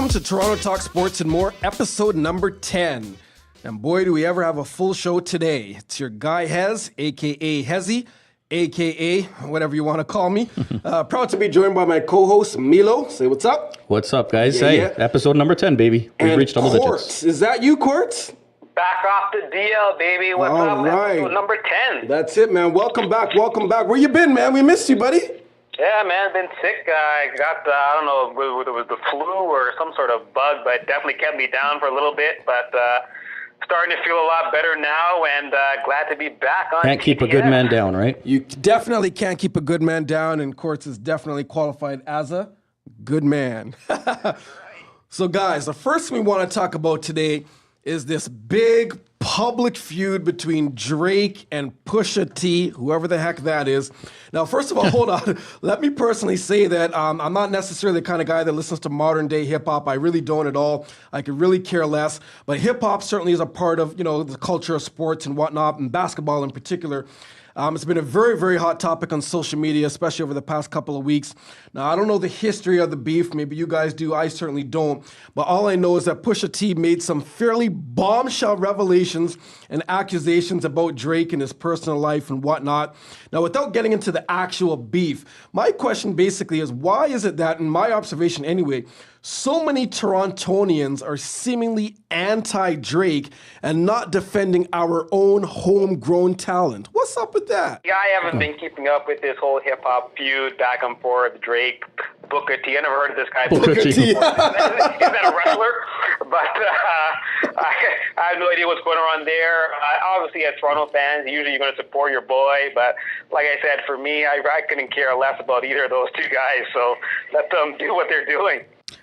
Welcome to Toronto Talk Sports and More, episode number 10. And boy, do we ever have a full show today. It's your guy Hez, a.k.a. Hezzy, a.k.a. whatever you want to call me. Proud to be joined by my co-host, Milo. Say what's up. What's up, guys? Episode number 10, baby. We've reached double Courtz. digits. Is that you, Courtz? Back off the DL, baby. What's up? Right. Episode number 10. That's it, man. Welcome back. Where you been, man? We missed you, buddy. Yeah, man, been sick. I got, I don't know whether it was the flu or some sort of bug, but it definitely kept me down for a little bit. But starting to feel a lot better now, and glad to be back on Can't keep a good man down, right? You definitely can't keep a good man down, and Courtz is definitely qualified as a good man. So, guys, the first thing we want to talk about today is this big public feud between Drake and Pusha T, whoever the heck that is. Now, first of all, hold on. Let me personally say that I'm not necessarily the kind of guy that listens to modern day hip hop. I really don't at all. I could really care less. But hip hop certainly is a part of, the culture of sports and whatnot, and basketball in particular. It's been a very, very hot topic on social media, especially over the past couple of weeks. Now, I don't know the history of the beef. Maybe you guys do. I certainly don't. But all I know is that Pusha T made some fairly bombshell revelations and accusations about Drake and his personal life and whatnot. Now, without getting into the actual beef, my question basically is, why is it that, in my observation anyway, so many Torontonians are seemingly anti-Drake and not defending our own homegrown talent? What's up with that? Yeah, I haven't been keeping up with this whole hip-hop feud back and forth, Drake, Booker T. I never heard of this guy. Booker T. Is that a wrestler? But I have no idea what's going on there. Obviously, as Toronto fans, usually you're going to support your boy. But like I said, for me, I couldn't care less about either of those two guys. So let them do what they're doing.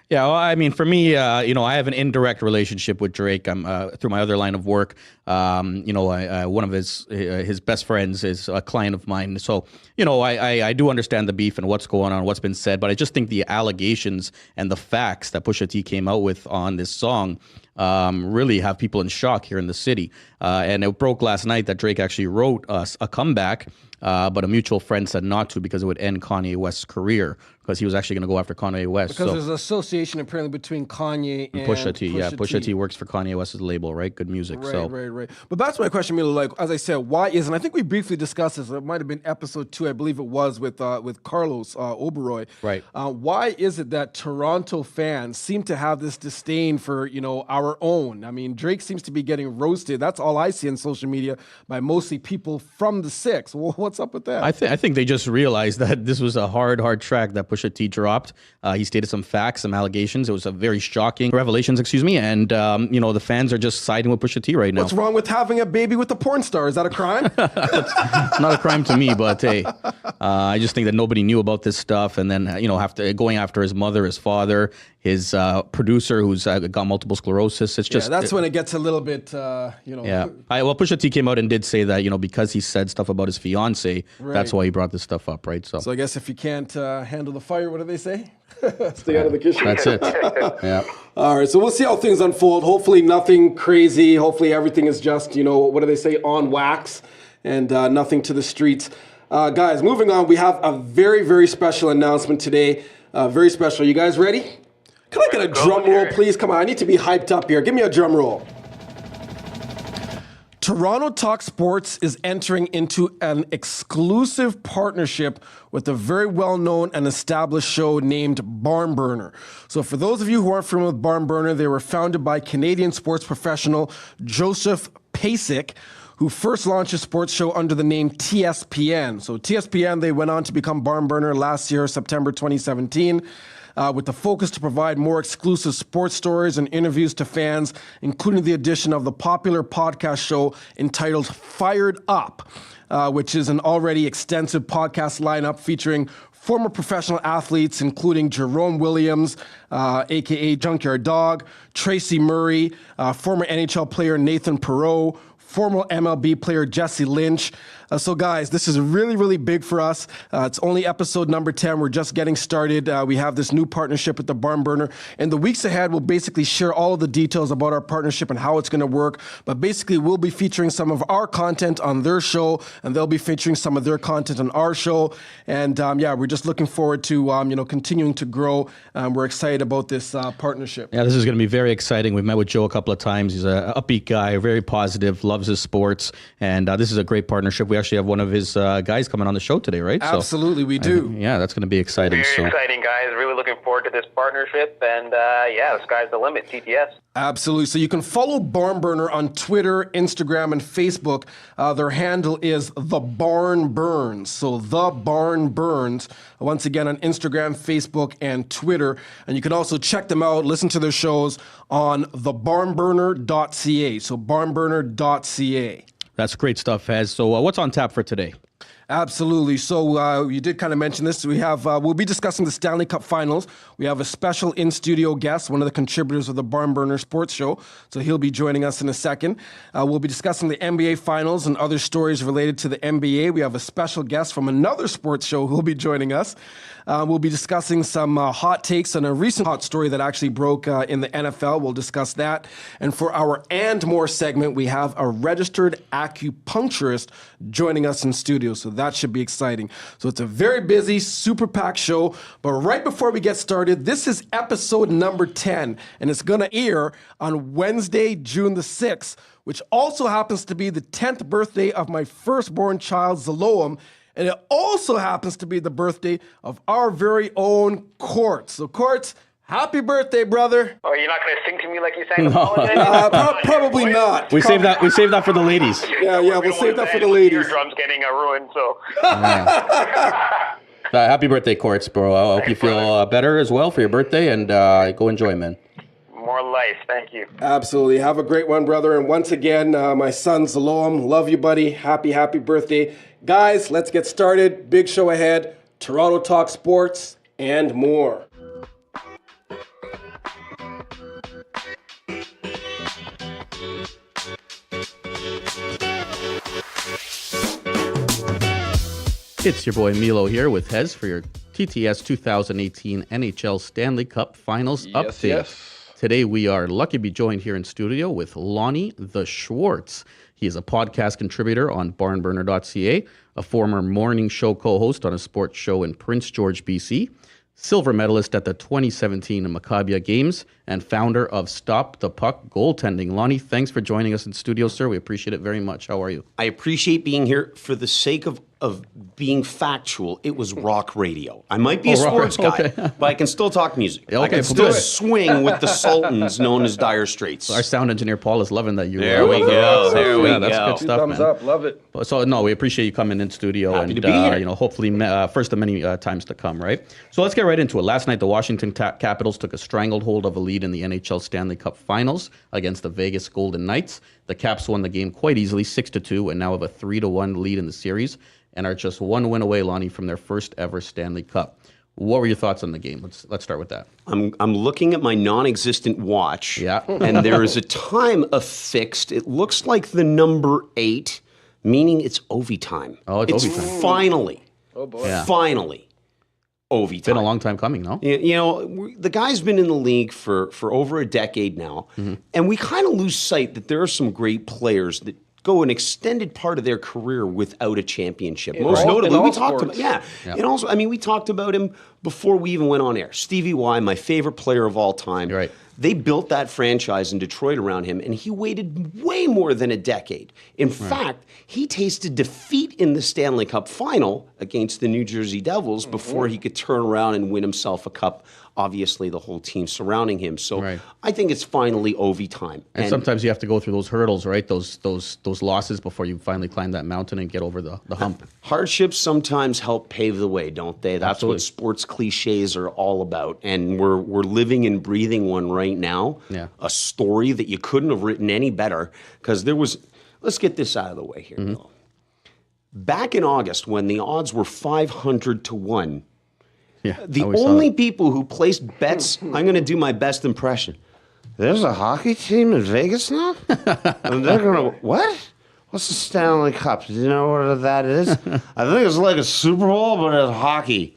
Yeah, well, I mean, for me, I have an indirect relationship with Drake. I'm through my other line of work. One of his best friends is a client of mine. So, I do understand the beef and what's going on, what's been said. But I just think the allegations and the facts that Pusha T came out with on this song really have people in shock here in the city. And it broke last night that Drake actually wrote us a comeback, but a mutual friend said not to because it would end Kanye West's career, because he was actually going to go after Kanye West. Because there's an association apparently between Kanye and Pusha T. Pusha T works for Kanye West's label, right? Good music. Right. But that's my question, Milo. Like, as I said, why isn't, I think we briefly discussed this, it might have been episode 2, I believe it was, with Carlos Oberoi. Right. Why is it that Toronto fans seem to have this disdain for, our own? I mean, Drake seems to be getting roasted. That's all I see on social media by mostly people from the Six. Well, what's up with that? I think they just realized that this was a hard track that Pusha T dropped. He stated some facts, some allegations. It was a very shocking revelations, and the fans are just siding with Pusha T right now. What's wrong with having a baby with a porn star? Is that a crime? It's not a crime to me, but hey, I just think that nobody knew about this stuff, and then going after his mother, his father, his producer who's got multiple sclerosis. It's just that's when it gets a little bit, Yeah. Well, Pusha T came out and did say that because he said stuff about his fiance, that's why he brought this stuff up, right? So I guess if you can't handle the fire, what do they say? Stay out of the kitchen. That's it. Yeah. All right, so we'll see how things unfold. Hopefully nothing crazy. Hopefully everything is just, what do they say, on wax, and nothing to the streets. Guys, moving on, we have a very, very special announcement today. Very special. You guys ready? Can I get a drum roll, please? Come on, I need to be hyped up here. Give me a drum roll. Toronto Talk Sports is entering into an exclusive partnership with a very well-known and established show named Barn Burner. So for those of you who aren't familiar with Barn Burner, they were founded by Canadian sports professional Joseph Pasek, who first launched a sports show under the name TSPN. So TSPN, they went on to become Barn Burner last year, September 2017. With the focus to provide more exclusive sports stories and interviews to fans, including the addition of the popular podcast show entitled Fired Up, which is an already extensive podcast lineup featuring former professional athletes, including Jerome Williams, a.k.a. Junkyard Dog, Tracy Murray, former NHL player Nathan Perreault, former MLB player Jesse Lynch. So guys, this is really, really big for us. It's only episode number 10. We're just getting started. We have this new partnership with the Barn Burner. In the weeks ahead, we'll basically share all of the details about our partnership and how it's going to work. But basically, we'll be featuring some of our content on their show, and they'll be featuring some of their content on our show. And we're just looking forward to continuing to grow. We're excited about this partnership. Yeah, this is going to be very exciting. We've met with Joe a couple of times. He's an upbeat guy, very positive, loves his sports, and this is a great partnership. We actually have one of his guys coming on the show today, right? Absolutely, we do. Yeah, that's going to be exciting. Very exciting, guys. Really looking forward to this partnership, and the sky's the limit. TTS. Absolutely. So you can follow Barn Burner on Twitter, Instagram, and Facebook. Their handle is The Barn Burns. So The Barn Burns. Once again, on Instagram, Facebook, and Twitter. And you can also check them out, listen to their shows on thebarnburner.ca. So barnburner.ca. That's great stuff, Hez. So what's on tap for today? Absolutely. So you did kind of mention this. We have we'll be discussing the Stanley Cup Finals. We have a special in-studio guest, one of the contributors of the Barn Burner Sports Show. So he'll be joining us in a second. We'll be discussing the NBA Finals and other stories related to the NBA. We have a special guest from another sports show who will be joining us. We'll be discussing some hot takes on a recent hot story that actually broke in the NFL. We'll discuss that. And for our And More segment, we have a registered acupuncturist joining us in studio. So that should be exciting. So it's a very busy, super packed show. But right before we get started, this is episode number 10, and it's going to air on Wednesday, June the 6th, which also happens to be the 10th birthday of my firstborn child, Zaloam. And it also happens to be the birthday of our very own Courtz. So Courtz, happy birthday, brother. Oh, you're not going to sing to me like you sang the Probably not. We saved that for the ladies. Yeah, we'll save that for the ladies. Your drum's getting ruined, so. Happy birthday, Courtz, bro. I hope you feel better as well for your birthday, and go enjoy, man. More life. Thank you. Absolutely. Have a great one, brother. And once again, my son, Zaloam, love you, buddy. Happy birthday. Guys, let's get started. Big show ahead. Toronto Talk Sports and more. It's your boy Milo here with Hez for your TTS 2018 NHL Stanley Cup Finals update. Yes. Today we are lucky to be joined here in studio with Launy Schwartz. He is a podcast contributor on barnburner.ca, a former morning show co-host on a sports show in Prince George, BC, silver medalist at the 2017 Maccabi Games, and founder of Stop the Puck Goaltending. Launy, thanks for joining us in studio, sir. We appreciate it very much. How are you? I appreciate being here. For the sake of being factual, it was rock radio. I might be a sports guy, but I can still talk music. I can still swing with the sultans known as Dire Straits. Our sound engineer, Paul, is loving that. There we go. That's good stuff, thumbs man. up. Love it. So, no, we appreciate you coming in studio. Happy to be here. Hopefully first of many times to come, right? So let's get right into it. Last night, the Washington Capitals took a stranglehold of a lead in the NHL Stanley Cup Finals against the Vegas Golden Knights. The Caps won the game quite easily, 6-2, and now have a 3-1 lead in the series, and are just one win away, Launy, from their first ever Stanley Cup. What were your thoughts on the game? Let's start with that. I'm looking at my non-existent watch, and there is a time affixed. It looks like the number 8, meaning it's Ovi time. Oh, it's Ovi time. Finally. Oh, boy. Yeah. Finally. Ovi time. It's been a long time coming, no? The guy's been in the league for over a decade now, and we kind of lose sight that there are some great players that go an extended part of their career without a championship. Most notably, we talked about and also, we talked about him before we even went on air. Stevie Y, my favorite player of all time. Right. They built that franchise in Detroit around him, and he waited way more than a decade. In fact, he tasted defeat in the Stanley Cup Final against the New Jersey Devils before he could turn around and win himself a cup. Obviously, the whole team surrounding him. So I think it's finally Ovi time. And sometimes you have to go through those hurdles, right? Those losses before you finally climb that mountain and get over the hump. Hardships sometimes help pave the way, don't they? That's what sports cliches are all about. And we're living and breathing one right now. Yeah. A story that you couldn't have written any better, because there was, let's get this out of the way here, Bill. Back in August, when the odds were 500-1, the only people who placed bets, I'm going to do my best impression. There's a hockey team in Vegas now? And they're going to, what? What's the Stanley Cup? Do you know what that is? I think it's like a Super Bowl, but it's hockey.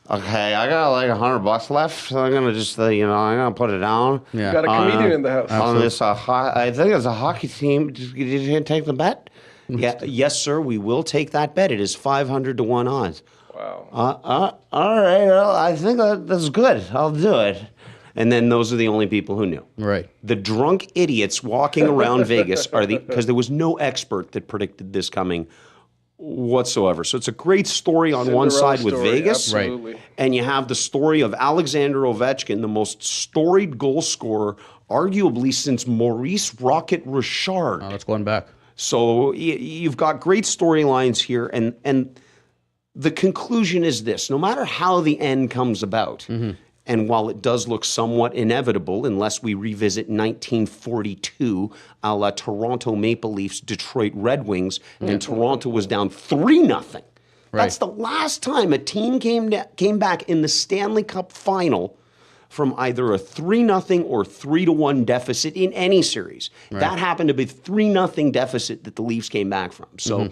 Okay, I got like $100 left, so I'm going to just, I'm going to put it down. You got a comedian in the house. On this, I think it's a hockey team. Did you take the bet? Yeah, yes, sir. We will take that bet. It is 500 to 1 odds. Wow. All right. Well, I think that's good. I'll do it. And then those are the only people who knew. Right. The drunk idiots walking around Vegas because there was no expert that predicted this coming whatsoever. So it's a great story on one side with Vegas. Absolutely. Right. And you have the story of Alexander Ovechkin, the most storied goal scorer, arguably since Maurice Rocket Richard. That's going back. So you've got great storylines here. And the conclusion is this: no matter how the end comes about, and while it does look somewhat inevitable, unless we revisit 1942, a la Toronto Maple Leafs, Detroit Red Wings, and Toronto was down 3-0. Right. That's the last time a team came back in the Stanley Cup Final from either a 3-0 or 3-1 deficit in any series. Right. That happened to be 3-0 deficit that the Leafs came back from. So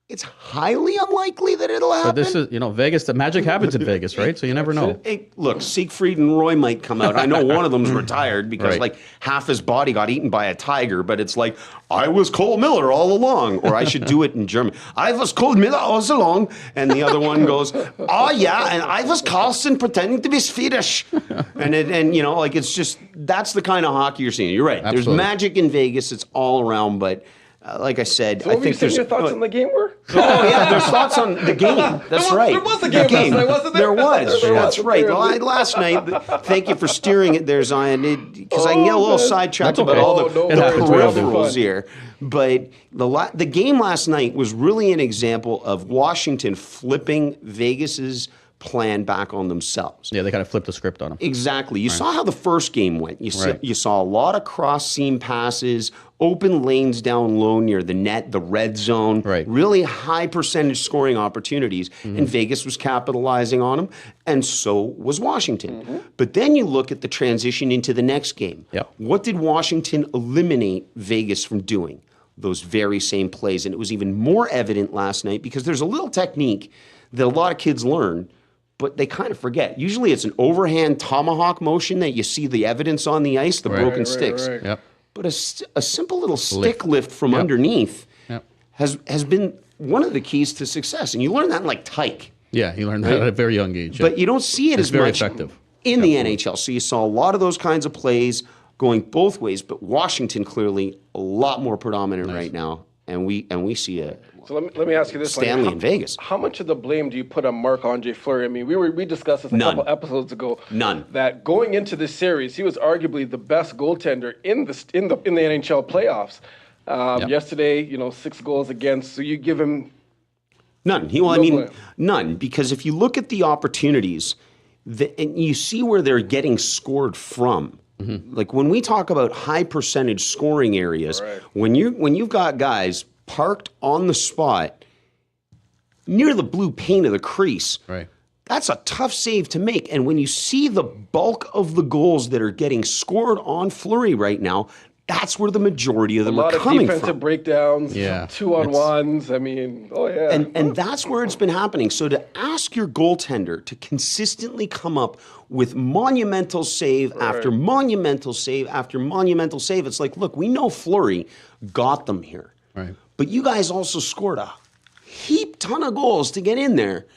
it's highly unlikely that it'll happen. But this is, Vegas, the magic happens in Vegas, right? So you never know. Hey, look, Siegfried and Roy might come out. I know one of them's retired because like half his body got eaten by a tiger, but it's like, I was Cole Miller all along. Or I should do it in German. I was Cole Miller all along. And the other one goes, oh yeah, and I was Carlson pretending to be Swedish. And it's just, that's the kind of hockey you're seeing. You're right. Absolutely. There's magic in Vegas. It's all around, but like I said, I think there's your thoughts on the game were? Oh yeah, there's thoughts on the game. That's right. There was a game last night, wasn't there? There was. There That's was. right. Well, last night, thank you for steering it there, Zion, because I can get a little sidetracked That's about okay. all the It happens. We all do. peripherals here. But the game last night was really an example of Washington flipping Vegas's plan back on themselves. Yeah, they kind of flipped the script on them. Exactly. You saw how the first game went. You saw a lot of cross-seam passes, open lanes down low near the net, the red zone, really high percentage scoring opportunities, and Vegas was capitalizing on them, and so was Washington. But then you look at the transition into the next game. Yep. What did Washington eliminate Vegas from doing? Those very same plays, and it was even more evident last night because there's a little technique that a lot of kids learn, but they kind of forget. Usually it's an overhand tomahawk motion that you see the evidence on the ice, the broken sticks. Yep. But a simple little stick lift from underneath has been one of the keys to success. And you learn that in like Tyke. Yeah, you learned that at a very young age. But you don't see it as very much effective. in the NHL. So you saw a lot of those kinds of plays going both ways, but Washington clearly a lot more predominant right now. And we see a So let me ask you this: Stanley in Vegas. How much of the blame do you put on Marc-Andre Fleury? I mean, we discussed this a couple episodes ago. None. That going into this series, he was arguably the best goaltender in the NHL playoffs. Yesterday, 6 goals against. So you give him none. None. Because if you look at the opportunities, and you see where they're getting scored from. Like when we talk about high percentage scoring areas, when you've got guys parked on the spot near the blue paint of the crease, that's a tough save to make. And when you see the bulk of the goals that are getting scored on Fleury right now, that's where the majority of them are coming from. A lot of defensive breakdowns, 2-on-1s. I mean, And that's where it's been happening. So to ask your goaltender to consistently come up with monumental save after monumental save after monumental save, it's like, look, we know Fleury got them here. But you guys also scored a heap ton of goals to get in there.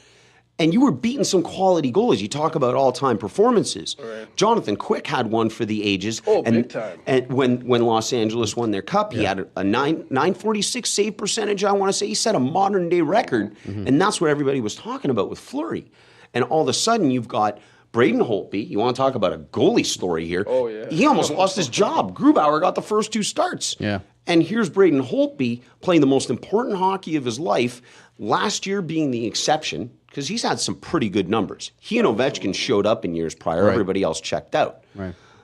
And you were beating some quality goalies. You talk about all-time performances. Jonathan Quick had one for the ages. Big time. And when Los Angeles won their cup, he had a 946 save percentage, I want to say. He set a modern-day record. And that's what everybody was talking about with Fleury. And all of a sudden, you've got Braden Holtby. You want to talk about a goalie story here. He almost lost his job. Grubauer got the first 2 starts. And here's Braden Holtby playing the most important hockey of his life, last year being the exception, because he's had some pretty good numbers. He and Ovechkin showed up in years prior. Everybody else checked out.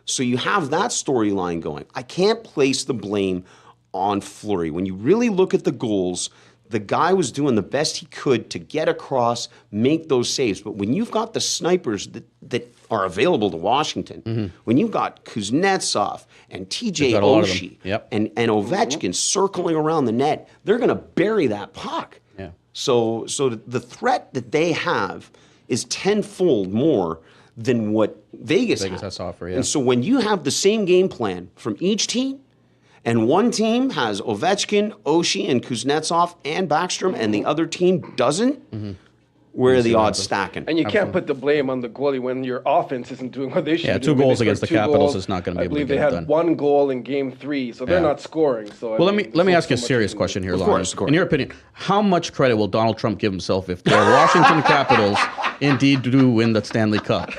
So you have that storyline going. I can't place the blame on Fleury. When you really look at the goals, the guy was doing the best he could to get across, make those saves. But when you've got the snipers that are available to Washington, when you've got Kuznetsov and TJ Oshie and Ovechkin circling around the net, they're going to bury that puck. So the threat that they have is tenfold more than what Vegas has to offer. And so when you have the same game plan from each team, And one team has Ovechkin, Oshie, and Kuznetsov and Backstrom, and the other team doesn't, where are the odds stacking? And you can't put the blame on the goalie when your offense isn't doing what they should be doing. 2 goals against the Capitals is not going to be able to get it done. I believe they had 1 goal in Game 3, so they're not scoring. So well, let me ask you a serious question here, Launy. In your opinion, how much credit will Donald Trump give himself if the Washington Capitals indeed do win the Stanley Cup?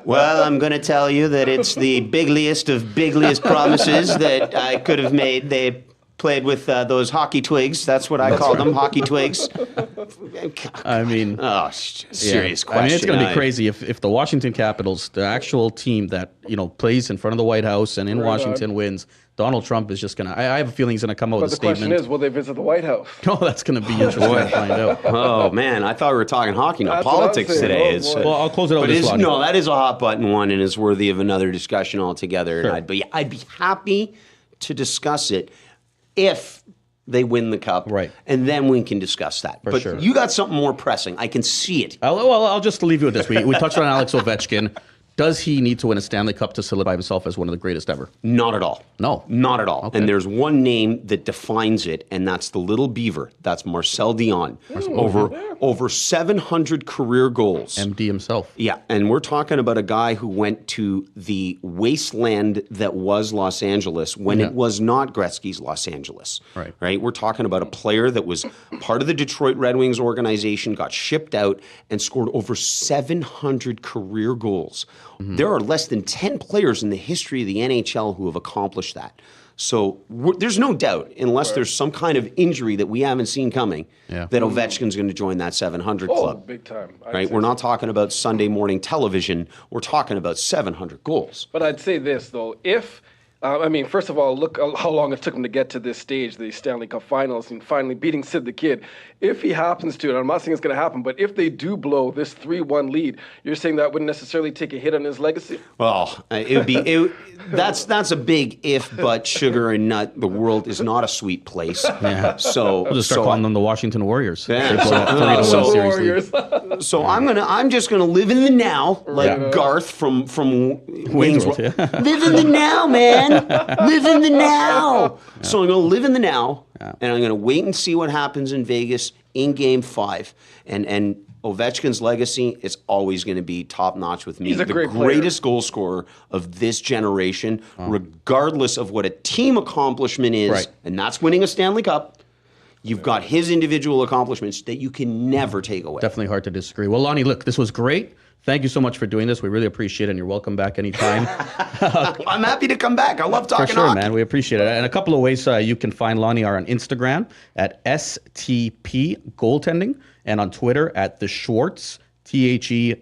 Well, I'm going to tell you that it's the bigliest of bigliest promises that I could have made. They played with those hockey twigs. That's what I call them, hockey twigs. I mean, serious question. I mean, it's going to be crazy if the Washington Capitals, the actual team that plays in front of the White House and in Washington wins. Donald Trump is just going to. I have a feeling he's going to come out with a statement. But the question is, will they visit the White House? No, that's going to be interesting to find out. Oh man, I thought we were talking hockey, not politics today. Well, I'll close it out with this one. No, that is a hot button one, and is worthy of another discussion altogether. Sure. And I'd be happy to discuss it if they win the cup, right? And then we can discuss that. But sure. You got something more pressing. I can see it. I'll just leave you with this. We touched on Alex Ovechkin. Does he need to win a Stanley Cup to solidify himself as one of the greatest ever? Not at all. No. Not at all. Okay. And there's one name that defines it, and that's the little beaver. That's Marcel Dion. Over 700 career goals. MD himself. Yeah, and we're talking about a guy who went to the wasteland that was Los Angeles when it was not Gretzky's Los Angeles. Right? We're talking about a player that was part of the Detroit Red Wings organization, got shipped out, and scored over 700 career goals. There are less than 10 players in the history of the NHL who have accomplished that. So there's no doubt, unless there's some kind of injury that we haven't seen coming, that Ovechkin's going to join that 700 club. Oh, big time. Right? We're not talking about Sunday morning television. We're talking about 700 goals. But I'd say this, though. First of all, look how long it took him to get to this stage, the Stanley Cup Finals, and finally beating Sid the Kid. If he happens to, and I'm not saying it's going to happen, but if they do blow this 3-1 lead, you're saying that wouldn't necessarily take a hit on his legacy? Well, that's a big if, but sugar and nut. The world is not a sweet place. Yeah. So we'll just start calling them the Washington Warriors. Yeah. So I'm just gonna live in the now, like Garth from Wayne's World. Live in the now, man. Live in the now. Yeah. So I'm gonna live in the now, and I'm gonna wait and see what happens in Vegas in Game 5, and Ovechkin's legacy is always going to be top notch with me. He's the greatest goal scorer of this generation, regardless of what a team accomplishment is, and that's winning a Stanley Cup. You've got his individual accomplishments that you can never take away. Definitely hard to disagree. Well, Launy, look, this was great. Thank you so much for doing this. We really appreciate it, and you're welcome back anytime. I'm happy to come back. I love talking For sure, hockey. Man. We appreciate it. And a couple of ways you can find Launy are on Instagram at STP Goaltending and on Twitter at The Schwartz, TheSchwartz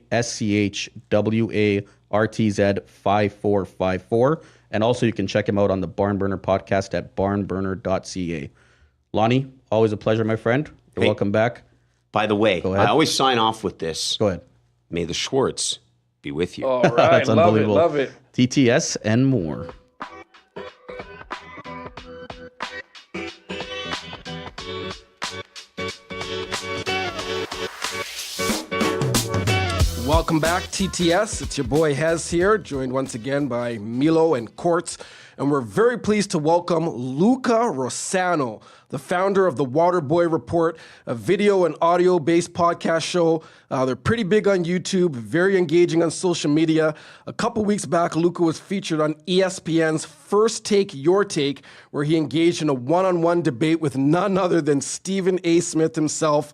5454. And also you can check him out on the Barnburner podcast at barnburner.ca. Launy, always a pleasure, my friend. You're welcome back. By the way, I always sign off with this. Go ahead. May the Schwartz be with you. All right, That's unbelievable. Love it. TTS and more. Welcome back, TTS. It's your boy Hez here, joined once again by Milo and Courtz. And we're very pleased to welcome Luca Rosana, the founder of the Waterboy Report, a video and audio-based podcast show. They're pretty big on YouTube, very engaging on social media. A couple weeks back, Luca was featured on ESPN's First Take, Your Take, where he engaged in a one-on-one debate with none other than Stephen A. Smith himself.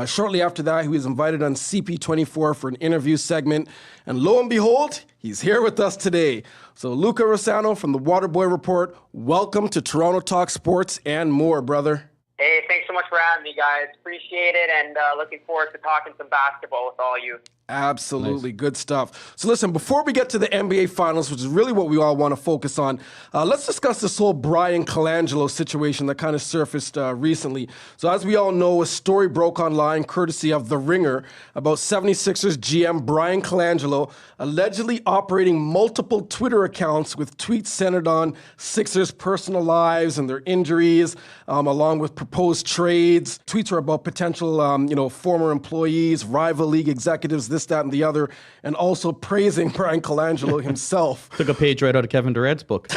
Shortly after that, he was invited on CP24 for an interview segment. And lo and behold, he's here with us today. So Luca Rosana from the Waterboy Report, welcome to Toronto Talk Sports and more, brother. Hey, thanks so much for having me, guys. Appreciate it, and looking forward to talking some basketball with all you. Absolutely. Nice. Good stuff. So listen, before we get to the NBA Finals, which is really what we all want to focus on, let's discuss this whole Brian Colangelo situation that kind of surfaced recently. So as we all know, a story broke online courtesy of The Ringer about 76ers GM Brian Colangelo allegedly operating multiple Twitter accounts with tweets centered on Sixers' personal lives and their injuries, along with proposed trades. Tweets were about potential, former employees, rival league executives, this this, that, and the other, and also praising Brian Colangelo himself. Took a page right out of Kevin Durant's book.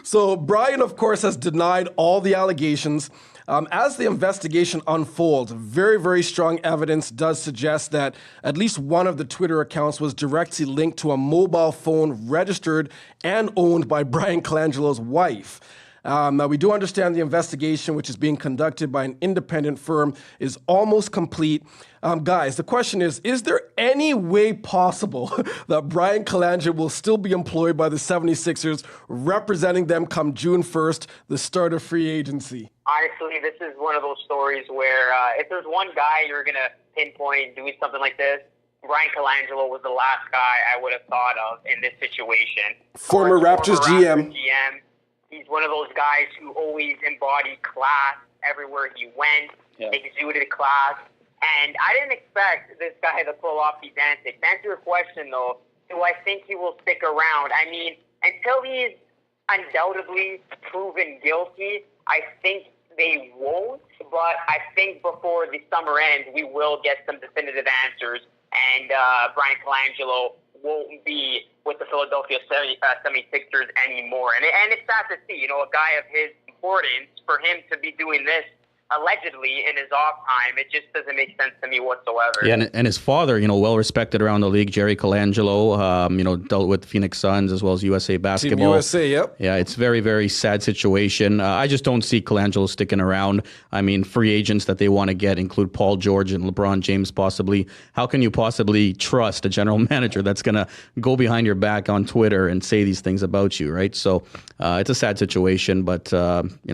So Brian, of course, has denied all the allegations. As the investigation unfolds, very, very strong evidence does suggest that at least one of the Twitter accounts was directly linked to a mobile phone registered and owned by Brian Colangelo's wife. Now, we do understand the investigation, which is being conducted by an independent firm, is almost complete. Guys, the question is there any way possible that Brian Colangelo will still be employed by the 76ers, representing them come June 1st, the start of free agency? Honestly, this is one of those stories where if there's one guy you're going to pinpoint doing something like this, Brian Colangelo was the last guy I would have thought of in this situation. Former Raptors GM. He's one of those guys who always embodied class everywhere he went, exuded class. And I didn't expect this guy to pull off these antics. To answer your question, though, do I think he will stick around? I mean, until he's undoubtedly proven guilty, I think they won't. But I think before the summer ends, we will get some definitive answers. And Brian Colangelo won't be with the Philadelphia 76ers anymore. And it's sad to see, a guy of his importance, for him to be doing this allegedly in his off time. It just doesn't make sense to me whatsoever. Yeah, and his father, well respected around the league, Jerry Colangelo, dealt with the Phoenix Suns as well as USA Basketball. Team USA, yep. Yeah, it's very, very sad situation. I just don't see Colangelo sticking around. I mean, free agents that they want to get include Paul George and LeBron James possibly. How can you possibly trust a general manager that's going to go behind your back on Twitter and say these things about you, right? So it's a sad situation, but,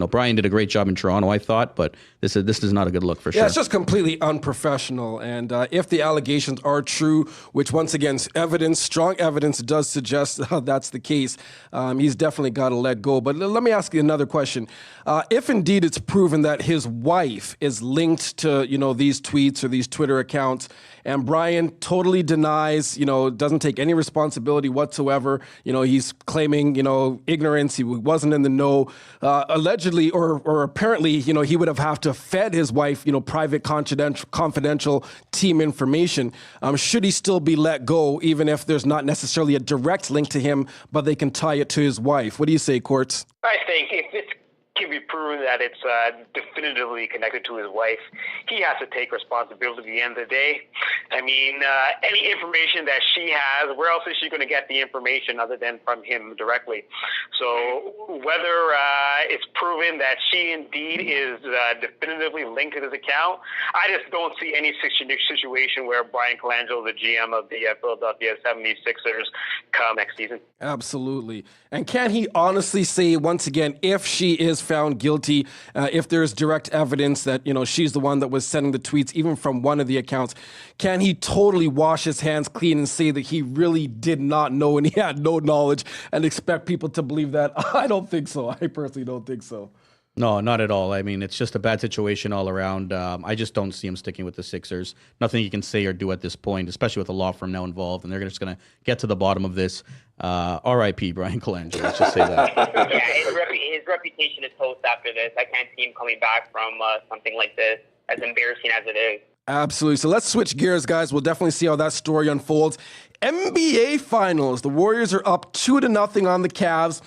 Brian did a great job in Toronto, I thought, but this is not a good look for sure. Yeah, it's just completely unprofessional. And if the allegations are true, which once again, strong evidence does suggest that's the case, he's definitely got to let go. But let me ask you another question. If indeed it's proven that his wife is linked to, these tweets or these Twitter accounts, and Brian totally denies, doesn't take any responsibility whatsoever, he's claiming, ignorance, he wasn't in the know, allegedly or apparently, he would have to fed his wife, private confidential team information. Should he still be let go, even if there's not necessarily a direct link to him, but they can tie it to his wife? What do you say, Courtz? I think if it can be proven that it's definitively connected to his wife, he has to take responsibility at the end of the day. I mean, any information that she has, where else is she going to get the information other than from him directly? So whether it's proven that she indeed is definitively linked to this account, I just don't see any situation where Brian Colangelo, the GM of the Philadelphia 76ers, come next season. Absolutely. And can he honestly say, once again, if she is found guilty, if there's direct evidence that, she's the one that was sending the tweets, even from one of the accounts, can he totally wash his hands clean and say that he really did not know and he had no knowledge and expect people to believe that? I don't think so. I personally don't think so. No, not at all. I mean, it's just a bad situation all around. I just don't see him sticking with the Sixers. Nothing he can say or do at this point, especially with a law firm now involved, and they're just going to get to the bottom of this. R.I.P. Brian Colangelo. Let's just say that. Yeah, his reputation is toast after this. I can't see him coming back from something like this, as embarrassing as it is. Absolutely. So let's switch gears, guys. We'll definitely see how that story unfolds. NBA Finals. The Warriors are up 2-0 on the Cavs.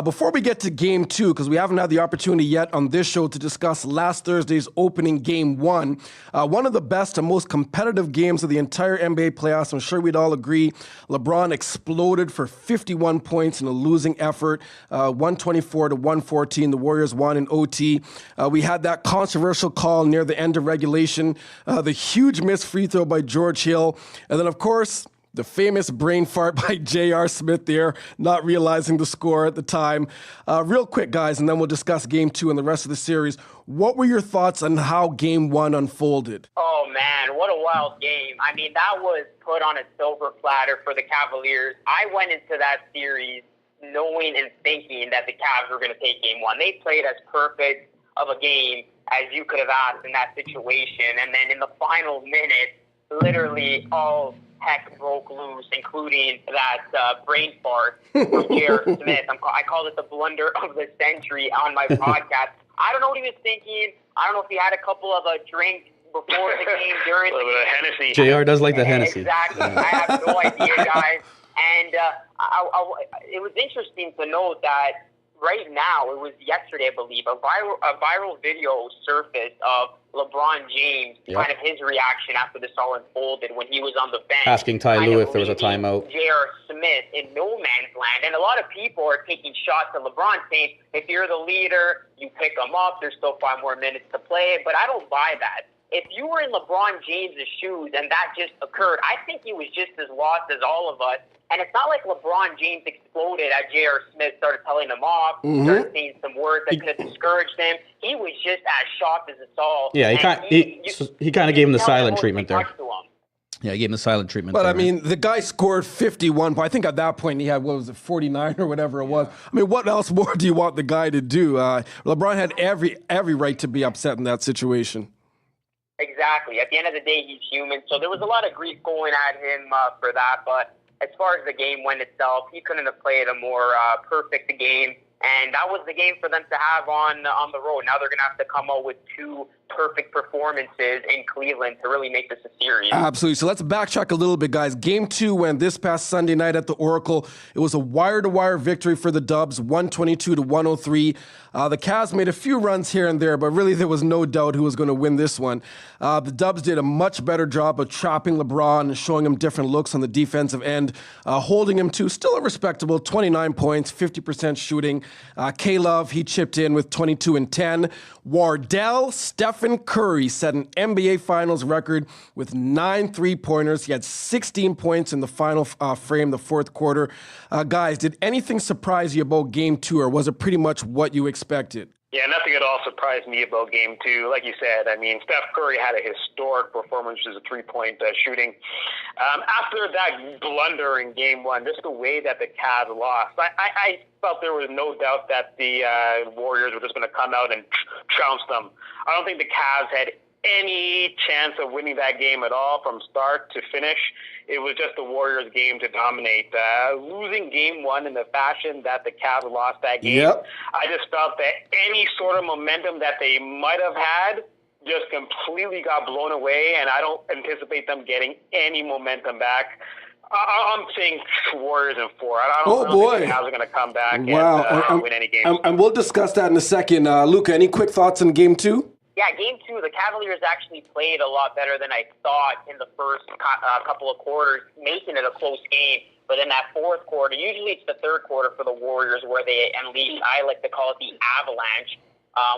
Before we get to Game 2, because we haven't had the opportunity yet on this show to discuss last Thursday's opening Game 1, one of the best and most competitive games of the entire NBA playoffs. I'm sure we'd all agree. LeBron exploded for 51 points in a losing effort, 124-114. The Warriors won in OT. We had that controversial call near the end of regulation, the huge missed free throw by George Hill, and then, of course, the famous brain fart by J.R. Smith there, not realizing the score at the time. Real quick, guys, and then we'll discuss Game 2 and the rest of the series. What were your thoughts on how Game 1 unfolded? Oh, man, what a wild game. I mean, that was put on a silver platter for the Cavaliers. I went into that series knowing and thinking that the Cavs were going to take Game 1. They played as perfect of a game as you could have asked in that situation. And then in the final minutes, literally all heck broke loose, including that brain fart from J.R. Smith. I called it the blunder of the century on my podcast. I don't know what he was thinking. I don't know if he had a couple of drinks before the game, during the A little bit of Hennessy. JR does like the Hennessy. Exactly. I have no idea, guys. And it was interesting to note that right now, it was yesterday, I believe, a viral video surfaced of LeBron James, kind of his reaction after this all unfolded when he was on the bench. Asking Ty Lue if there was a timeout. J.R. Smith in no man's land. And a lot of people are taking shots at LeBron saying, if you're the leader, you pick him up. There's still 5 more minutes to play. But I don't buy that. If you were in LeBron James' shoes and that just occurred, I think he was just as lost as all of us. And it's not like LeBron James exploded as J.R. Smith started telling him off, started saying some words that could have discouraged him. He was just as shocked as us all. Yeah, he kind of gave him the silent treatment there. Yeah, he gave him the silent treatment. But I mean, the guy scored 51. But I think at that point he had, 49 or whatever it was. I mean, what else more do you want the guy to do? LeBron had every right to be upset in that situation. Exactly. At the end of the day, he's human. So there was a lot of grief going at him for that. But as far as the game went itself, he couldn't have played a more perfect game. And that was the game for them to have on the road. Now they're going to have to come out with 2 perfect performances in Cleveland to really make this a series. Absolutely. So let's backtrack a little bit, guys. Game 2 went this past Sunday night at the Oracle. It was a wire-to-wire victory for the Dubs, 122-103. The Cavs made a few runs here and there, but really there was no doubt who was going to win this one. The Dubs did a much better job of chopping LeBron and showing him different looks on the defensive end, holding him to still a respectable 29 points, 50% shooting. K-Love, he chipped in with 22 and 10. Wardell Stephen Curry set an NBA Finals record with 9 3-pointers. He had 16 points in the final frame, the fourth quarter. Guys, did anything surprise you about Game 2, or was it pretty much what you expected? Yeah, nothing at all surprised me about Game 2. Like you said, I mean, Steph Curry had a historic performance, which is a 3-point shooting. After that blunder in Game 1, just the way that the Cavs lost, I felt there was no doubt that the Warriors were just going to come out and trounce them. I don't think the Cavs had any chance of winning that game at all from start to finish. It was just the Warriors' game to dominate. Losing Game 1 in the fashion that the Cavs lost that game, I just felt that any sort of momentum that they might have had just completely got blown away, and I don't anticipate them getting any momentum back. I'm saying Warriors in 4. I don't think the Cavs are going to come back and win any games. And we'll discuss that in a second. Luca, any quick thoughts on Game 2? Yeah, Game 2, the Cavaliers actually played a lot better than I thought in the first couple of quarters, making it a close game. But in that fourth quarter, usually it's the third quarter for the Warriors where they unleash, I like to call it the avalanche,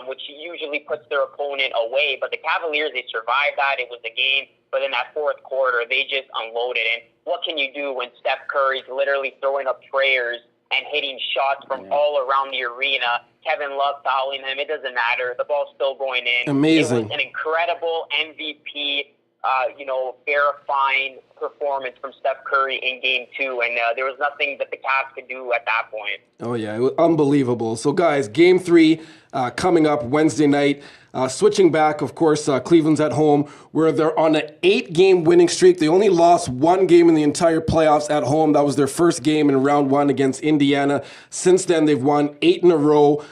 which usually puts their opponent away. But the Cavaliers, they survived that. It was a game. But in that fourth quarter, they just unloaded. And what can you do when Steph Curry's literally throwing up prayers and hitting shots from all around the arena? Kevin Love fouling him. It doesn't matter. The ball's still going in. Amazing. It was an incredible MVP, verifying performance from Steph Curry in Game 2, and there was nothing that the Cavs could do at that point. Oh, yeah. It was unbelievable. So, guys, Game 3 coming up Wednesday night. Switching back, of course, Cleveland's at home, where they're on an 8-game winning streak. They only lost 1 game in the entire playoffs at home. That was their first game in round 1 against Indiana. Since then, they've won 8 in a row.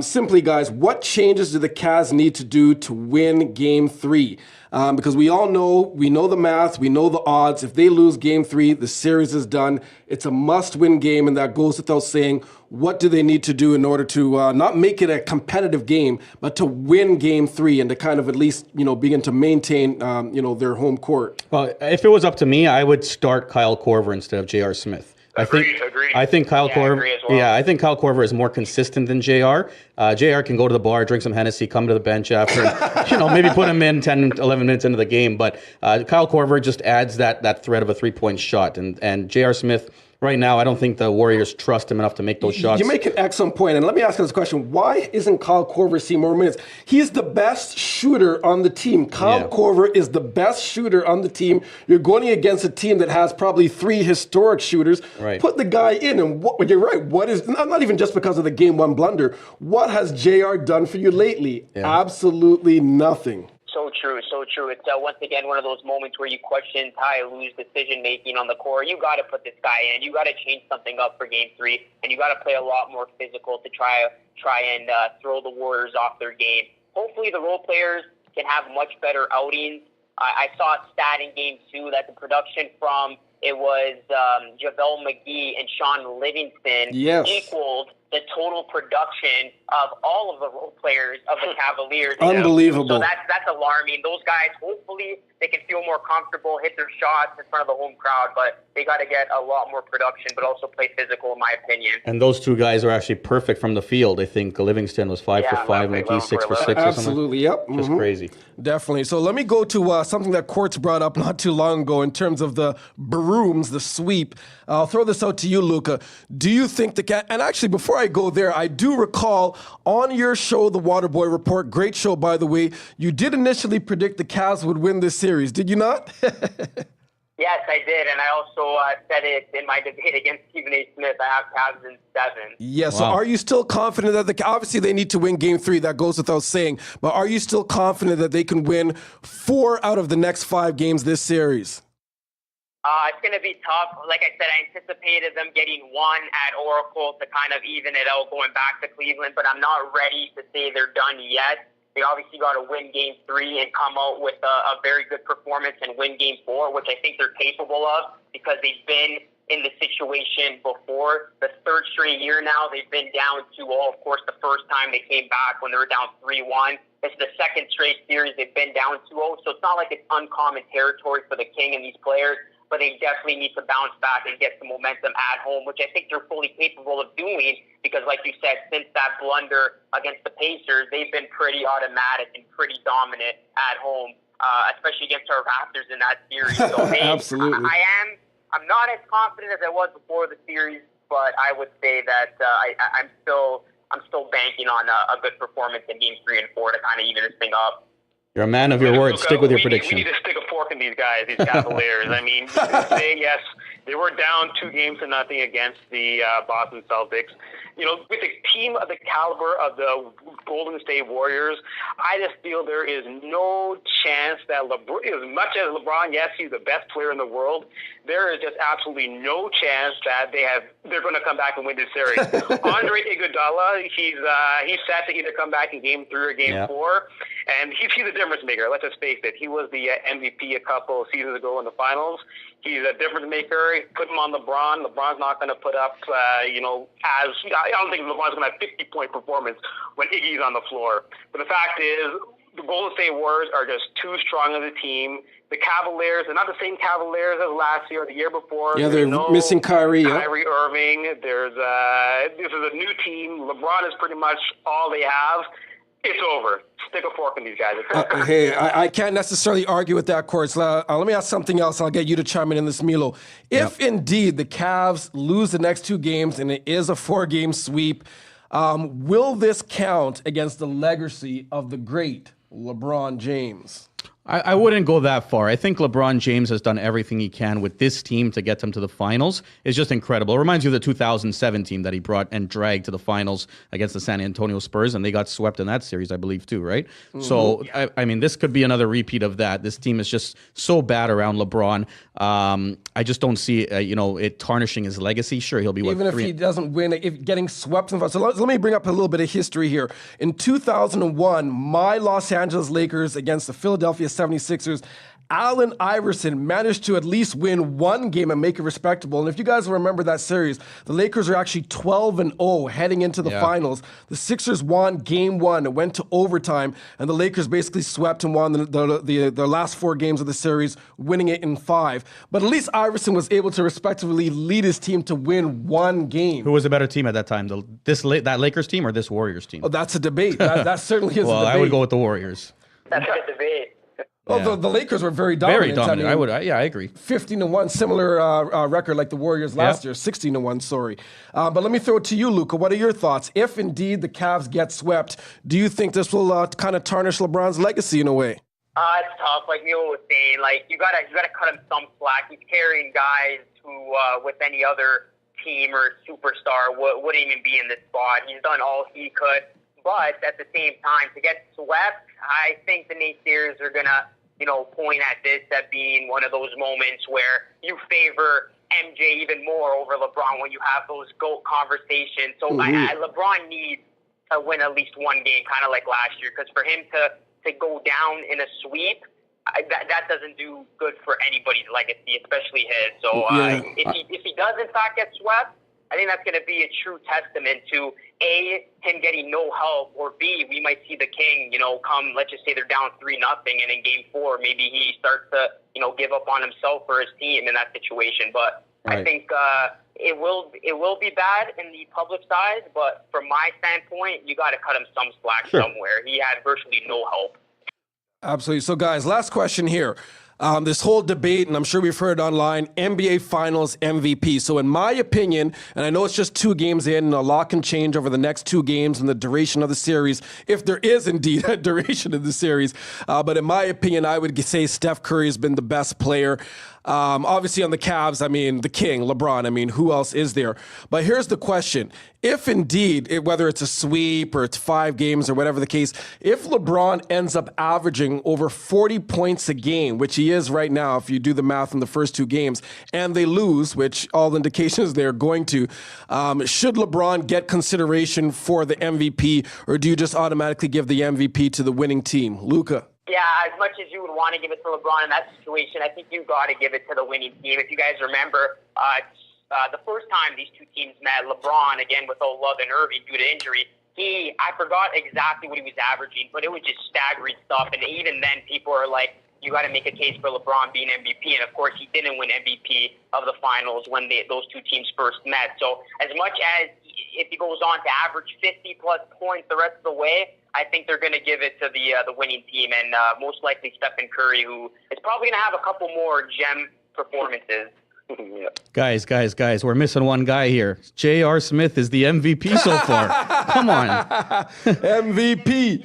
Simply, guys, what changes do the Cavs need to do to win Game 3? Because we all know, we know the math, we know the odds. If they lose Game 3, the series is done. It's a must-win game, and that goes without saying. What do they need to do in order to not make it a competitive game, but to win Game 3 and to kind of at least, begin to maintain, their home court? Well, if it was up to me, I would start Kyle Korver instead of J.R. Smith. Agreed. I think Kyle Korver. Well. Yeah, I think Kyle Korver is more consistent than JR. JR can go to the bar, drink some Hennessy, come to the bench after, maybe put him in 10, 11 minutes into the game. But Kyle Korver just adds that threat of a 3-point shot, and JR Smith. Right now, I don't think the Warriors trust him enough to make those shots. You make an excellent point, and let me ask you this question. Why isn't Kyle Korver seeing more minutes? He's the best shooter on the team. Kyle Korver is the best shooter on the team. You're going against a team that has probably 3 historic shooters. Right. Put the guy in, and you're right. What is, not even just because of the Game 1 blunder, what has JR done for you lately? Yeah. Absolutely nothing. So true, so true. It's once again one of those moments where you question Ty Lue's decision-making on the court. You got to put this guy in. You got to change something up for Game 3, and you got to play a lot more physical to try and throw the Warriors off their game. Hopefully the role players can have much better outings. I saw a stat in Game 2 that the production from it was JaVale McGee and Sean Livingston equaled the total production of all of the role players of the Cavaliers. Unbelievable. So that's alarming. Those guys, hopefully, they can feel more comfortable, hit their shots in front of the home crowd, but they got to get a lot more production, but also play physical, in my opinion. And those two guys are actually perfect from the field. I think Livingston was 5 for 5, McGee 6 for 6 or something. Absolutely, yep. Just crazy. Definitely. So let me go to something that Courtz brought up not too long ago in terms of the brooms, the sweep. I'll throw this out to you, Luca. Do you think and actually before I go there, I do recall on your show, The Waterboy Report, great show by the way, you did initially predict the Cavs would win this series, did you not? Yes, I did, and I also said it in my debate against Stephen A. Smith. I have Cavs in 7. Yeah, so are you still confident that obviously they need to win Game 3, that goes without saying, but are you still confident that they can win 4 out of the next 5 games this series? It's going to be tough. Like I said, I anticipated them getting 1 at Oracle to kind of even it out going back to Cleveland, but I'm not ready to say they're done yet. They obviously got to win Game 3 and come out with a very good performance and win Game 4, which I think they're capable of because they've been in the situation before. The third straight year now, they've been down 2-0. Of course, the first time they came back when they were down 3-1. It's the second straight series they've been down 2-0, so it's not like it's uncommon territory for the King and these players, but they definitely need to bounce back and get some momentum at home, which I think they're fully capable of doing because, like you said, since that blunder against the Pacers, they've been pretty automatic and pretty dominant at home, especially against our Raptors in that series. So Absolutely. I'm not as confident as I was before the series, but I would say that I'm still banking on a good performance in Games 3 and 4 to kind of even this thing up. You're a man of your word. Stick with your prediction. We need to stick a fork in these guys, these Cavaliers. I mean, yes, they were down 2-0 against the Boston Celtics. You know, with a team of the caliber of the Golden State Warriors, I just feel there is no chance that as much as LeBron, yes, he's the best player in the world, there is just absolutely no chance that they're going to come back and win this series. Andre Iguodala, he's set to either come back in Game 3 or Game 4, and he's a difference maker. Let's just face it. He was the MVP a couple of seasons ago in the finals. He's a difference maker. Put him on LeBron. LeBron's not going to put up, I don't think LeBron's going to have 50-point performance when Iggy's on the floor. But the fact is, the Golden State Warriors are just too strong as a team. The Cavaliers, they're not the same Cavaliers as last year or the year before. Yeah, they're missing Kyrie. Kyrie Irving. This is a new team. LeBron is pretty much all they have. It's over. Stick a fork in these guys. Hey, I can't necessarily argue with that, Courtz. Let me ask something else. I'll get you to chime in this, Milo. If indeed the Cavs lose the next 2 games and it is a 4-game sweep, will this count against the legacy of the great LeBron James? I wouldn't go that far. I think LeBron James has done everything he can with this team to get them to the finals. It's just incredible. It reminds you of the 2007 team that he brought and dragged to the finals against the San Antonio Spurs, and they got swept in that series, I believe, too, right? Mm-hmm. So, I mean, this could be another repeat of that. This team is just so bad around LeBron. I just don't see, it tarnishing his legacy. Sure, he'll be even if he doesn't win, if getting swept. So let me bring up a little bit of history here. In 2001, my Los Angeles Lakers against the Philadelphia 76ers, Allen Iverson managed to at least win 1 game and make it respectable. And if you guys remember that series, the Lakers are actually 12-0 heading into the finals. The Sixers won Game 1. It went to overtime, and the Lakers basically swept and won the last 4 games of the series, winning it in 5. But at least Iverson was able to respectively lead his team to win 1 game. Who was a better team at that time? That Lakers team or this Warriors team? Oh, that's a debate. That certainly is a debate. Well, I would go with the Warriors. That's a debate. Well, the Lakers were very dominant. Very dominant. I agree. 15-1, similar record like the Warriors last year, 16-1, sorry. But let me throw it to you, Luca. What are your thoughts? If indeed the Cavs get swept, do you think this will kind of tarnish LeBron's legacy in a way? It's tough. Like Milo was saying, you gotta cut him some slack. He's carrying guys who, with any other team or superstar, wouldn't even be in this spot. He's done all he could. But at the same time, to get swept, I think the naysayers are going to, point at this as being one of those moments where you favor MJ even more over LeBron when you have those GOAT conversations. So LeBron needs to win at least 1 game, kind of like last year, because for him to to go down in a sweep, that doesn't do good for anybody's legacy, especially his. So if he does in fact get swept, I think that's going to be a true testament to A, him getting no help, or B, we might see the King, come, let's just say they're down 3-0, and in game 4, maybe he starts to, give up on himself for his team in that situation. But right. I think it will be bad in the public side, but from my standpoint, you got to cut him some slack somewhere. He had virtually no help. Absolutely. So, guys, last question here. This whole debate, and I'm sure we've heard it online, NBA Finals MVP. So in my opinion, and I know it's just 2 games in, and a lot can change over the next 2 games and the duration of the series, if there is indeed a duration of the series. But in my opinion, I would say Steph Curry has been the best player. Obviously on the Cavs, the King, LeBron, who else is there? But here's the question. If indeed, whether it's a sweep or it's 5 games or whatever the case, if LeBron ends up averaging over 40 points a game, which he is right now, if you do the math in the first 2 games, and they lose, which all indications they're going to, should LeBron get consideration for the MVP, or do you just automatically give the MVP to the winning team? Luca? Yeah, as much as you would want to give it to LeBron in that situation, I think you got to give it to the winning team. If you guys remember, the first time these 2 teams met, LeBron, again, with all Love and Irving due to injury, I forgot exactly what he was averaging, but it was just staggering stuff. And even then, people are like, you got to make a case for LeBron being MVP. And, of course, he didn't win MVP of the finals when those 2 teams first met. So as much as if he goes on to average 50-plus points the rest of the way, I think they're going to give it to the winning team, and most likely Stephen Curry, who is probably going to have a couple more gem performances. Yep. Guys, we're missing one guy here. J.R. Smith is the MVP so far. Come on. MVP.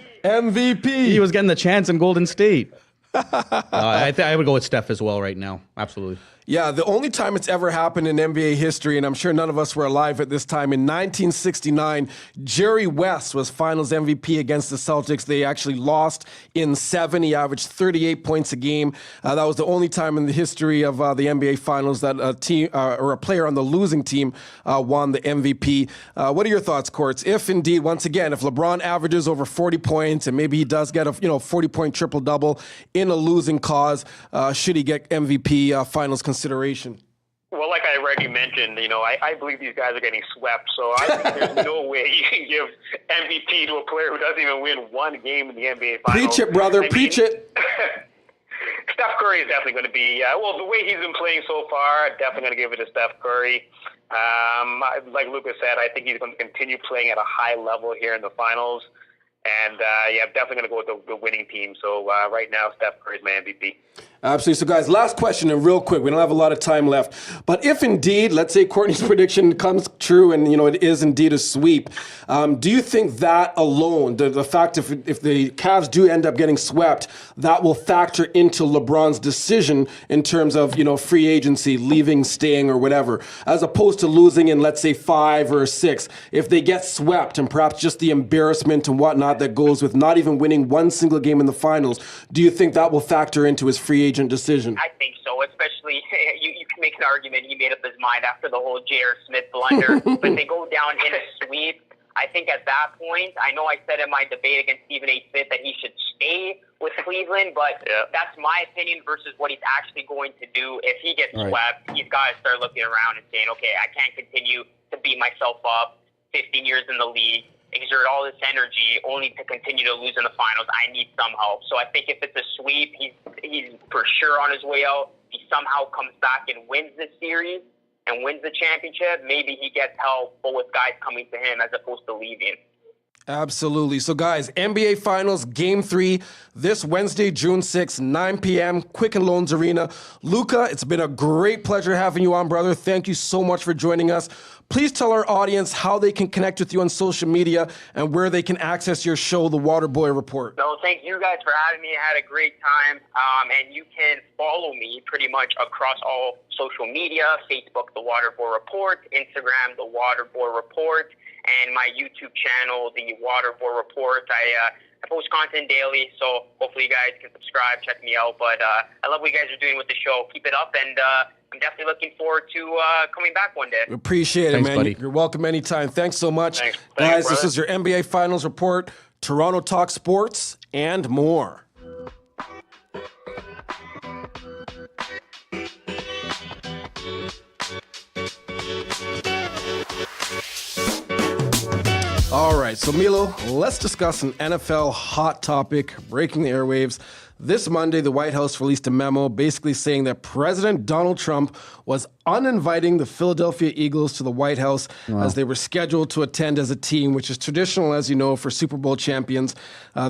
He was getting the chance in Golden State. I would go with Steph as well right now. Absolutely. Yeah, the only time it's ever happened in NBA history, and I'm sure none of us were alive at this time, in 1969, Jerry West was Finals MVP against the Celtics. They actually lost in 7. He averaged 38 points a game. That was the only time in the history of the NBA Finals that a team or a player on the losing team won the MVP. What are your thoughts, Courtz? If indeed, once again, if LeBron averages over 40 points and maybe he does get a 40-point triple-double in a losing cause, should he get MVP Finals consideration? Well, like I already mentioned, I believe these guys are getting swept, so I think there's no way you can give MVP to a player who doesn't even win 1 game in the NBA Finals. Preach it, brother. Preach it. Steph Curry is definitely going to be, the way he's been playing so far, definitely going to give it to Steph Curry. Like Lucas said, I think he's going to continue playing at a high level here in the finals. And, I'm definitely going to go with the winning team. So right now, Steph Curry is my MVP. Absolutely. So, guys, last question, and real quick. We don't have a lot of time left. But if indeed, let's say Courtney's prediction comes true and, it is indeed a sweep, do you think that alone, the fact if the Cavs do end up getting swept, that will factor into LeBron's decision in terms of, free agency, leaving, staying, or whatever, as opposed to losing in, let's say, 5 or 6? If they get swept and perhaps just the embarrassment and whatnot that goes with not even winning 1 single game in the finals, do you think that will factor into his free agent decision? I think so, especially you can make an argument he made up his mind after the whole J.R. Smith blunder, but they go down in a sweep. I think at that point, I know I said in my debate against Stephen A. Smith that he should stay with Cleveland, but that's my opinion versus what he's actually going to do. If he gets swept, he's got to start looking around and saying, okay, I can't continue to beat myself up 15 years in the league, exert all this energy only to continue to lose in the finals. I need some help. So I think if it's a sweep, he's for sure on his way out. He somehow comes back and wins this series and wins the championship. Maybe he gets help, but with guys coming to him as opposed to leaving. Absolutely. So, guys, NBA Finals Game 3 this Wednesday, June 6th, 9 p.m., Quicken Loans Arena. Luca, it's been a great pleasure having you on, brother. Thank you so much for joining us. Please tell our audience how they can connect with you on social media and where they can access your show, The Waterboy Report. No, thank you guys for having me. I had a great time. And you can follow me pretty much across all social media, Facebook, The Waterboy Report, Instagram, The Waterboy Report, and my YouTube channel, The Waterboy Report. I post content daily, so hopefully you guys can subscribe, check me out. But I love what you guys are doing with the show. Keep it up, and I'm definitely looking forward to coming back one day. Appreciate it, man. Buddy. You're welcome anytime. Thanks so much. Thanks, guys, brother. This is your NBA Finals Report. Toronto Talk Sports, and more. All right, so Milo, let's discuss an NFL hot topic breaking the airwaves. This Monday, the White House released a memo basically saying that President Donald Trump was uninviting the Philadelphia Eagles to the White House as they were scheduled to attend as a team, which is traditional, as you know, for Super Bowl champions.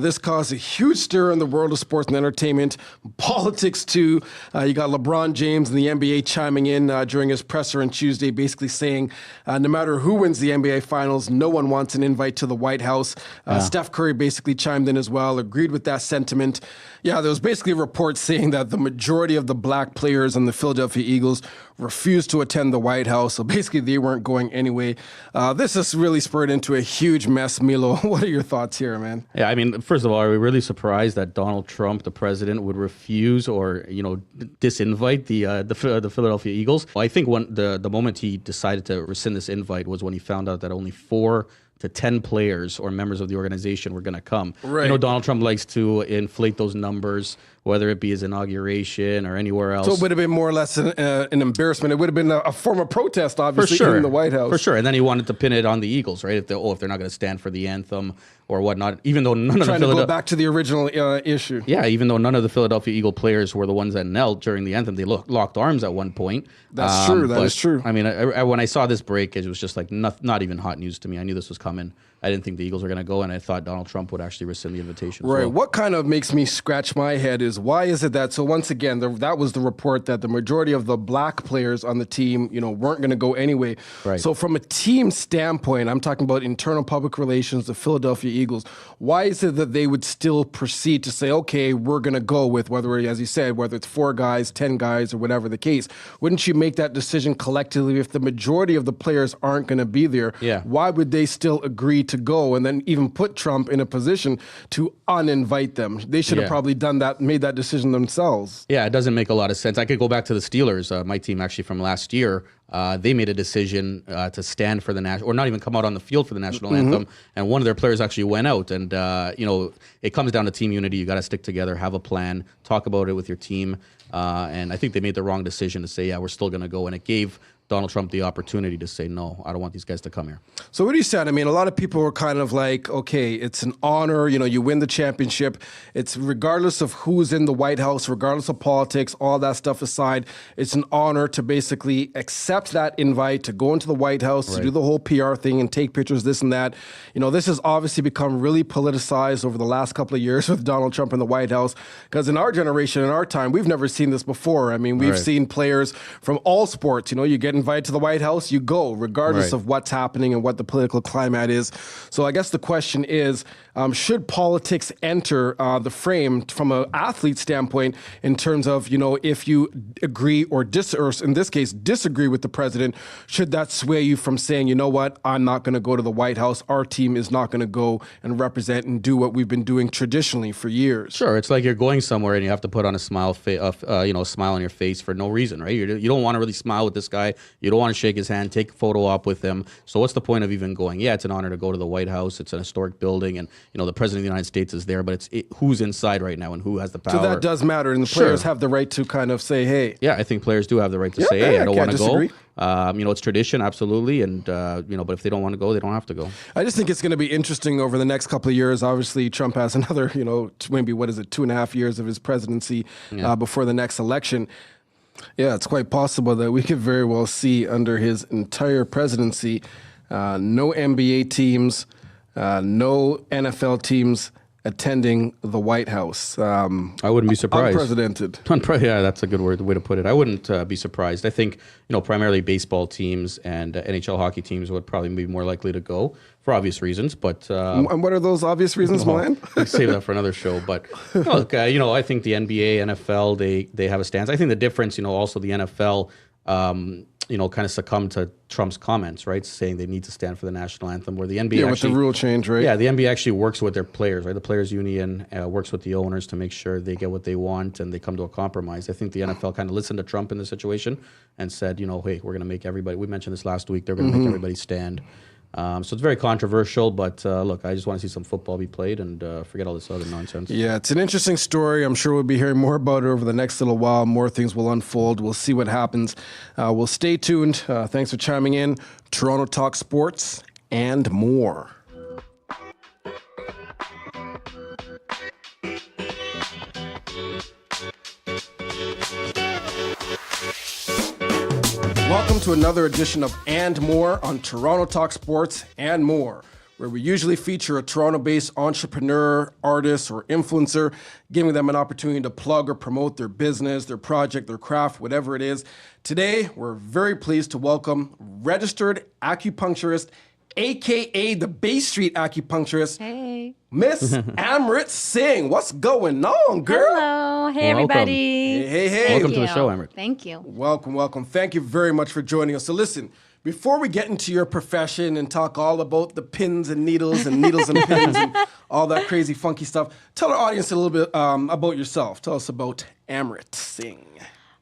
This caused a huge stir in the world of sports and entertainment, politics too. You got LeBron James and the NBA chiming in during his presser on Tuesday, basically saying no matter who wins the NBA Finals, no one wants an invite to the White House. Steph Curry basically chimed in as well, agreed with that sentiment. Yeah, there was basically reports saying that the majority of the black players on the Philadelphia Eagles refused to attend the White House, so basically they weren't going anyway. This has really spurred into a huge mess. Milo, what are your thoughts here, man? Yeah, I mean, first of all, are we really surprised that Donald Trump, the president, would refuse or disinvite the Philadelphia Eagles? Well, I think the moment he decided to rescind this invite was when he found out that only 4 to 10 players or members of the organization were going to come. Right. You know, Donald Trump likes to inflate those numbers, whether it be his inauguration or anywhere else. So it would have been more or less an embarrassment. It would have been a form of protest, obviously, in the White House. For sure. And then he wanted to pin it on the Eagles, right? If they're not going to stand for the anthem or whatnot, even though none of the Trying to go back to the original issue. Yeah, even though none of the Philadelphia Eagle players were the ones that knelt during the anthem, they locked arms at one point. That's true. That is true. I mean, when I saw this break, it was just like not even hot news to me. I knew this was coming. I didn't think the Eagles were going to go, and I thought Donald Trump would actually rescind the invitation. Right. Well. What kind of makes me scratch my head is why is it that, so once again, that was the report that the majority of the black players on the team, weren't going to go anyway. Right. So from a team standpoint, I'm talking about internal public relations, the Philadelphia Eagles, why is it that they would still proceed to say, okay, we're going to go with whether, as you said, whether it's 4 guys, 10 guys, or whatever the case? Wouldn't you make that decision collectively if the majority of the players aren't going to be there? Yeah. Why would they still agree to go and then even put Trump in a position to uninvite them? They should have probably done that, made that decision themselves. Yeah, it doesn't make a lot of sense. I could go back to the Steelers, my team actually from last year. They made a decision to stand for the national, or not even come out on the field for the national anthem. And one of their players actually went out. And it comes down to team unity. You got to stick together, have a plan, talk about it with your team. And I think they made the wrong decision to say, yeah, we're still going to go. And it gave Donald Trump the opportunity to say, no, I don't want these guys to come here. So what you said, I mean, a lot of people were kind of like, okay, it's an honor, you win the championship. It's regardless of who's in the White House, regardless of politics, all that stuff aside, it's an honor to basically accept that invite to go into the White House, to do the whole PR thing and take pictures, this and that. This has obviously become really politicized over the last couple of years with Donald Trump in the White House, because in our generation, in our time, we've never seen this before. I mean, we've seen players from all sports, you get invited to the White House, you go, regardless of what's happening and what the political climate is. So I guess the question is, should politics enter the frame from an athlete standpoint in terms of, if you agree or in this case, disagree with the president, should that sway you from saying, you know what, I'm not going to go to the White House, our team is not going to go and represent and do what we've been doing traditionally for years? Sure, it's like you're going somewhere and you have to put on a smile, smile on your face for no reason, right? You don't want to really smile with this guy. You don't want to shake his hand, take a photo op with him. So what's the point of even going? Yeah, it's an honor to go to the White House. It's an historic building, and the president of the United States is there. But who's inside right now and who has the power. So that does matter, and the players have the right to kind of say, "Hey." Yeah, I think players do have the right to say, "Hey, I don't want to go." It's tradition, absolutely, and but if they don't want to go, they don't have to go. I just think it's going to be interesting over the next couple of years. Obviously, Trump has another, maybe 2.5 years of his presidency before the next election. Yeah, it's quite possible that we could very well see under his entire presidency, no NBA teams, no NFL teams attending the White House. I wouldn't be surprised. Unprecedented. Yeah, that's a good way to put it. I wouldn't be surprised. I think, primarily baseball teams and NHL hockey teams would probably be more likely to go for obvious reasons. But and what are those obvious reasons, Milan? Let's save that for another show. But look, I think the NBA, NFL, they have a stance. I think the difference, also the NFL, kind of succumbed to Trump's comments, right? Saying they need to stand for the national anthem, where the NBA with the rule change, right? Yeah, the NBA actually works with their players, right? The players union works with the owners to make sure they get what they want and they come to a compromise. I think the NFL kind of listened to Trump in the situation and said, hey, we're going to make everybody, we mentioned this last week, they're going to make everybody stand. So it's very controversial, but look, I just want to see some football be played and forget all this other nonsense. Yeah, it's an interesting story. I'm sure we'll be hearing more about it over the next little while. More things will unfold. We'll see what happens. We'll stay tuned. Thanks for chiming in. Toronto Talk Sports and more. Welcome to another edition of And More on Toronto Talk Sports and More, where we usually feature a Toronto-based entrepreneur, artist, or influencer, giving them an opportunity to plug or promote their business, their project, their craft, whatever it is. Today, we're very pleased to welcome registered acupuncturist, a.k.a. the Bay Street acupuncturist, Hey. Miss Amrit Singh. What's going on, girl? Hello. Hey, Welcome. everybody. Hey. Welcome to the show, Amrit. Thank you. Welcome. Thank you very much for joining us. So listen, before we get into your profession and talk all about the pins and needles and pins and all that crazy funky stuff, tell our audience a little bit about yourself. Tell us about Amrit Singh.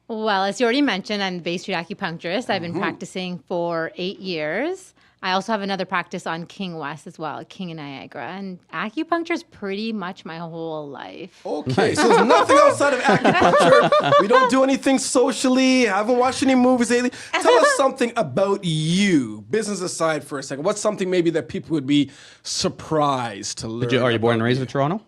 Well, as you already mentioned, I'm the Bay Street acupuncturist. I've been practicing for 8 years. I also have another practice on King West as well, King and Niagara. And acupuncture is pretty much my whole life. Okay, so there's nothing outside of acupuncture. We don't do anything socially. Haven't watched any movies lately. Tell us something about you, business aside for a second. What's something maybe that people would be surprised to learn? Are you born and raised in Toronto?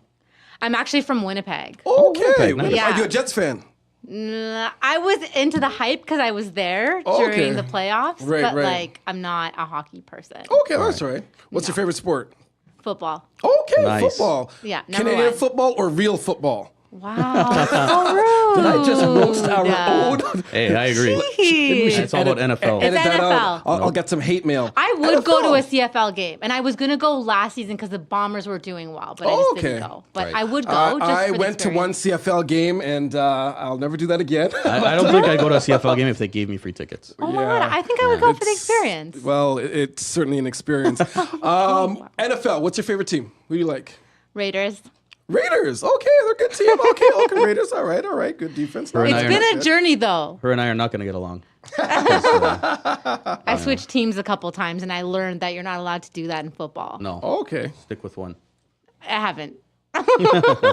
I'm actually from Winnipeg. Okay. Winnipeg, nice. Yeah. Are you a Jets fan? I was into the hype because I was there during the playoffs, but like I'm not a hockey person. Okay, that's all right. What's your favorite sport? Football. Okay, Nice. football. Yeah, number Canadian one. football or real football? Wow, so rude. Did I just roast our own? Hey, I agree. Jeez. It's all about NFL. It's Edit that out. NFL. I'll get some hate mail. I would go to NFL. a CFL game, and I was going to go last season because the Bombers were doing well, but I just didn't go. But I would go just I for the went to one experience. CFL game, and I'll never do that again. I don't think I'd go to a CFL game if they gave me free tickets. Oh my God, I think I would go for the It's- experience. Well, it's certainly an experience. NFL, what's your favorite team? Who do you like? Raiders. Raiders. Okay, they're a good team. Okay, Raiders. All right. Good defense. Right. It's You're been a journey, though. Her and I are not going to get along. I switched teams a couple times, and I learned that you're not allowed to do that in football. No. Okay, Stick with one. I haven't.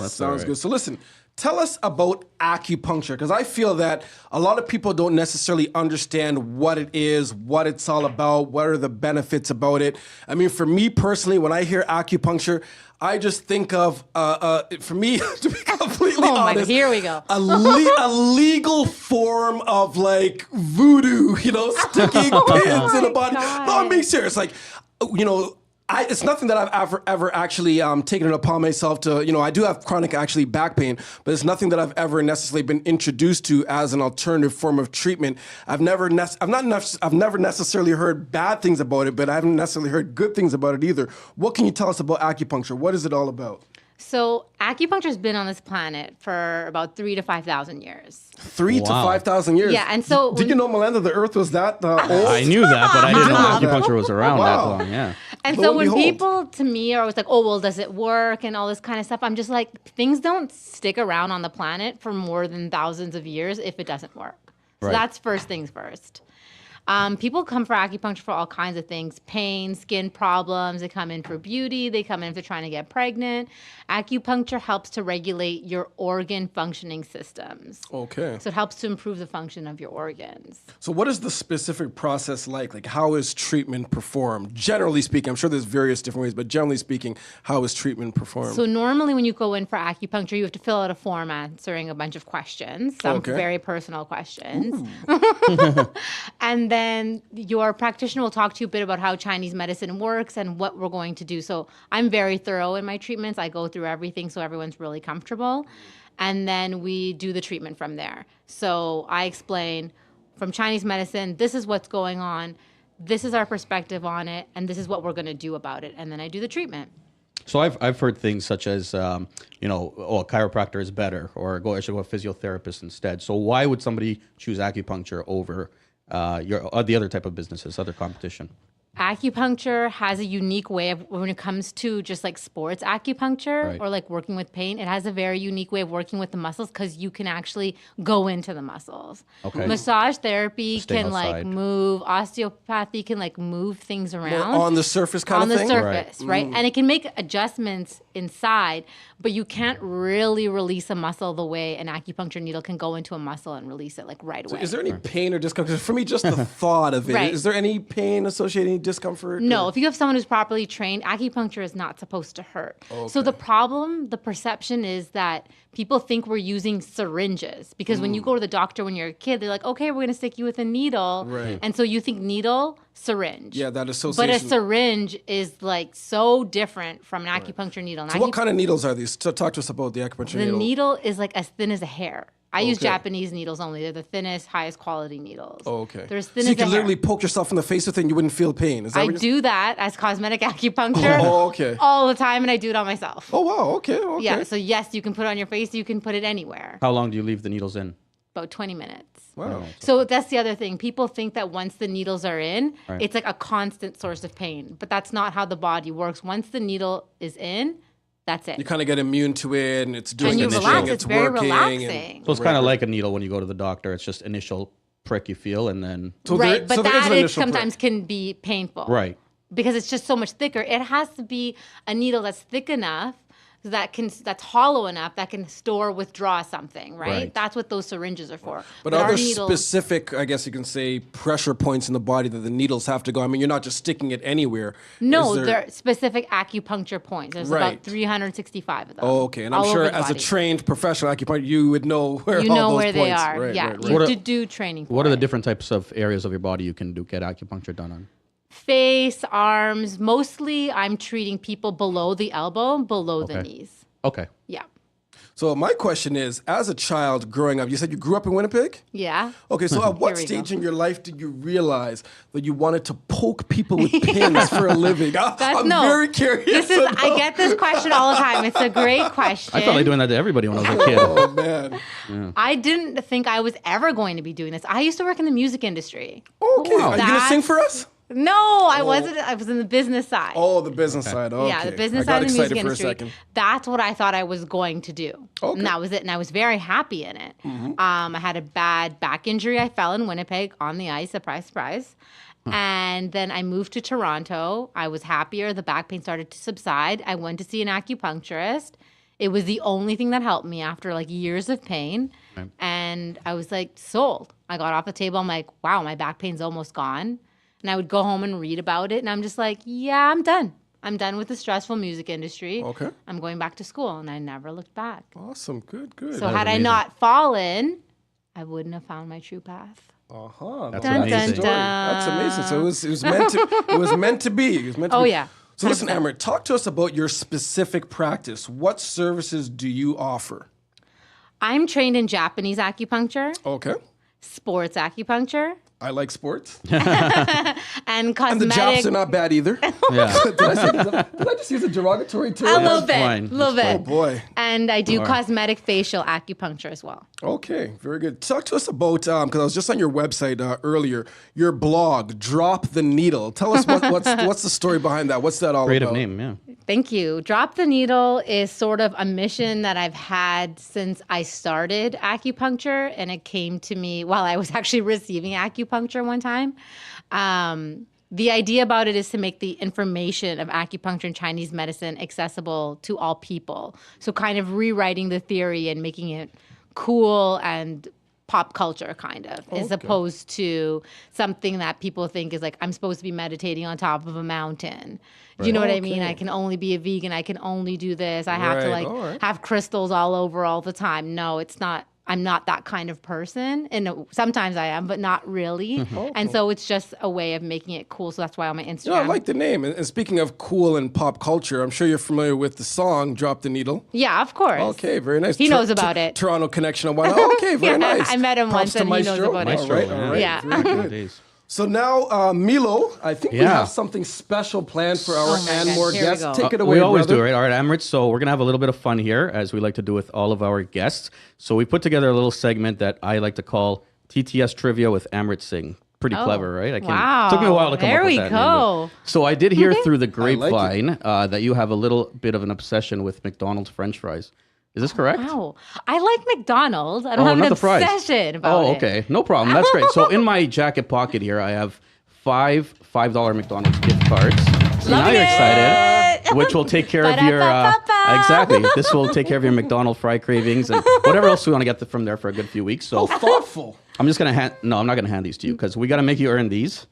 sounds good. So listen, tell us about acupuncture, because I feel that a lot of people don't necessarily understand what it is, what it's all about, what are the benefits about it. I mean, for me personally, when I hear acupuncture, I just think of, for me, to be completely Oh my, honest, here we go. a legal form of like voodoo, sticking pins in a body. God. No, I'm being serious. Like, it's nothing that I've ever actually taken it upon myself to, I do have chronic actually back pain, but it's nothing that I've ever necessarily been introduced to as an alternative form of treatment. I've never necessarily heard bad things about it, but I haven't necessarily heard good things about it either. What can you tell us about acupuncture? What is it all about? So acupuncture's been on this planet for about 3,000 to 5,000 years. 3,000 to Wow. 5,000 years. Yeah, and so Did you know, Melinda, the Earth was that old? I knew that, but I didn't know that. acupuncture was around that Wow. long. Yeah. And Lo so and when behold. people to me are always like, oh, well, does it work and all this kind of stuff, I'm just like, things don't stick around on the planet for more than thousands of years if it doesn't work. So Right. that's first things first. People come for acupuncture for all kinds of things, pain, skin problems. They come in for beauty. They come in if they're trying to get pregnant. Acupuncture helps to regulate your organ functioning systems. Okay. So it helps to improve the function of your organs. So what is the specific process like? Like, how is treatment performed? Generally speaking, I'm sure there's various different ways, but generally speaking, how is treatment performed? So normally when you go in for acupuncture, you have to fill out a form answering a bunch of questions, some Okay. very personal questions. And then your practitioner will talk to you a bit about how Chinese medicine works and what we're going to do. So I'm very thorough in my treatments. I go through everything so everyone's really comfortable. And then we do the treatment from there. So I explain from Chinese medicine, this is what's going on, this is our perspective on it, and this is what we're going to do about it. And then I do the treatment. So I've heard things such as, a chiropractor is better, or I should go to a physiotherapist instead. So why would somebody choose acupuncture over the other type of businesses, other competition? Acupuncture has a unique way of, when it comes to just like sports acupuncture or like working with pain, it has a very unique way of working with the muscles because you can actually go into the muscles. Okay. Massage therapy Staying can like outside. move, osteopathy can like move things around. On the surface kind on of the thing? surface, right? And it can make adjustments inside, but you can't really release a muscle the way an acupuncture needle can go into a muscle and release it like right away. Is there any pain or discomfort? 'Cause for me, just the thought of it. Right. Is there any pain associated, any discomfort? No, if you have someone who's properly trained, acupuncture is not supposed to hurt. So the problem, the perception is that people think we're using syringes because when you go to the doctor when you're a kid, they're like, okay, we're going to stick you with a needle. Right. And so you think needle, syringe. Yeah, that association. But a syringe is like so different from an acupuncture needle. And So what kind of needles are these? Talk to us about the acupuncture the needle. needle is like as thin as a hair. I use Okay. Japanese needles only. They're the thinnest, highest quality needles. Oh, okay. They're as thin so you as a can literally hair. poke yourself in the face with it and you wouldn't feel pain. Is that I what you're do that as cosmetic acupuncture Oh, okay. all the time, and I do it on myself. Oh, wow. Okay. Okay. Yeah, so yes, you can put it on your face. You can put it anywhere. How long do you leave the needles in? About 20 minutes. Wow. So that's the other thing. People think that once the needles are in, Right. it's like a constant source of pain. But that's not how the body works. Once the needle is in, that's it. You kind of get immune to it and it's doing And you its relax. thing. It's very working. relaxing. So it's kind of like a needle when you go to the doctor. It's just initial prick you feel, and then So Right, but there is that an it initial prick. sometimes can be painful. right. Because it's just so much thicker. It has to be a needle that's thick enough that's hollow enough that can withdraw something, right? Right. That's what those syringes are for. But our are there needles- specific, I guess you can say, pressure points in the body that the needles have to go? I mean, you're not just sticking it anywhere. No, Is there- they're specific acupuncture points. There's Right. about 365 of them. Oh, okay. And I'm all sure over the as a body. trained professional acupuncture, you would know where You all know those where they points. are. Right, Yeah, right, right. you What have are- to do training for What are the it. different types of areas of your body you can get acupuncture done on? Face, arms. Mostly I'm treating people below the elbow, below the Okay. knees. Okay. Yeah. So my question is, as a child growing up, you said you grew up in Winnipeg? Yeah. Okay, so at what Here we stage go. in your life did you realize that you wanted to poke people with pins for a living? I'm very curious. This is to I know. get this question all the time. It's a great question. I felt like doing that to everybody when I was a kid. Oh, man. I didn't think I was ever going to be doing this. I used to work in the music industry. Okay, are you going to That's- sing for us? No, I wasn't. I was in the business side. Oh, the business side. Okay. Yeah, the business I got side of the music excited for a industry. second. That's what I thought I was going to do. Okay. And that was it. And I was very happy in it. I had a bad back injury. I fell in Winnipeg on the ice. Surprise, surprise. And then I moved to Toronto. I was happier. The back pain started to subside. I went to see an acupuncturist. It was the only thing that helped me after like years of pain. And I was like, sold. I got off the table. I'm like, wow, my back pain's almost gone. And I would go home and read about it. And I'm just like, yeah, I'm done. I'm done with the stressful music industry. Okay. I'm going back to school. And I never looked back. Awesome. Good, good. So had I amazing. not fallen, I wouldn't have found my true path. Uh-huh. That's Dun, amazing. dun, That's amazing. So it was meant to it was meant to be. It was meant to Oh, be. yeah. So listen, Amrit, talk to us about your specific practice. What services do you offer? I'm trained in Japanese acupuncture, Okay. sports acupuncture, I like sports. and And the cosmetic. Japs are not bad either. Yeah. did I just use a derogatory term? a little That's bit, fine. a little That's Oh bit. boy. And I do cosmetic facial acupuncture as well. Okay, very good. Talk to us about because I was just on your website earlier. Your blog, Drop the Needle. Tell us what's the story behind that. What's that all Creative about? name, yeah. Thank you. Drop the Needle is sort of a mission that I've had since I started acupuncture, and it came to me while I was actually receiving acupuncture one time. The idea about it is to make the information of acupuncture and Chinese medicine accessible to all people. So kind of rewriting the theory and making it cool and pop culture kind of, as opposed to something that people think is like, I'm supposed to be meditating on top of a mountain. Do you know what I mean? I can only be a vegan. I can only do this. I have to Right. like All right. have crystals all over all the time. No, it's not. I'm not that kind of person. And sometimes I am, but not really. And so it's just a way of making it cool. So that's why on my Instagram. You know, I like the name. And speaking of cool and pop culture, I'm sure you're familiar with the song Drop the Needle. Yeah, of course. Okay, very nice. He knows about it. Toronto connection and whatnot. Okay, very Yeah, nice. I met him Props once to and he knows Maestro. about it. All right, all right. Yeah. Very good. Days. So now, Milo, I think we Yeah. have something special planned for our Oh my God, Anmore here we guests. go. Take it away, We always brother. do, right? All right, Amrit. So we're gonna have a little bit of fun here, as we like to do with all of our guests. So we put together a little segment that I like to call TTS Trivia with Amrit Singh. pretty clever, right? I Wow. Took me a while to come there up with we that. go. So I did hear through the like grapevine that you have a little bit of an obsession with McDonald's French fries. Is this correct? Wow. I like McDonald's. I don't have not an the fries. obsession about it. Oh, okay. No problem. That's great. So in my jacket pocket here, I have $5 McDonald's gift cards. So now you're excited, which will take care of your exactly. This will take care of your McDonald's fry cravings and whatever else we want to get from there for a good few weeks. So Thoughtful. I'm just gonna hand. No, I'm not gonna hand these to you because we got to make you earn these.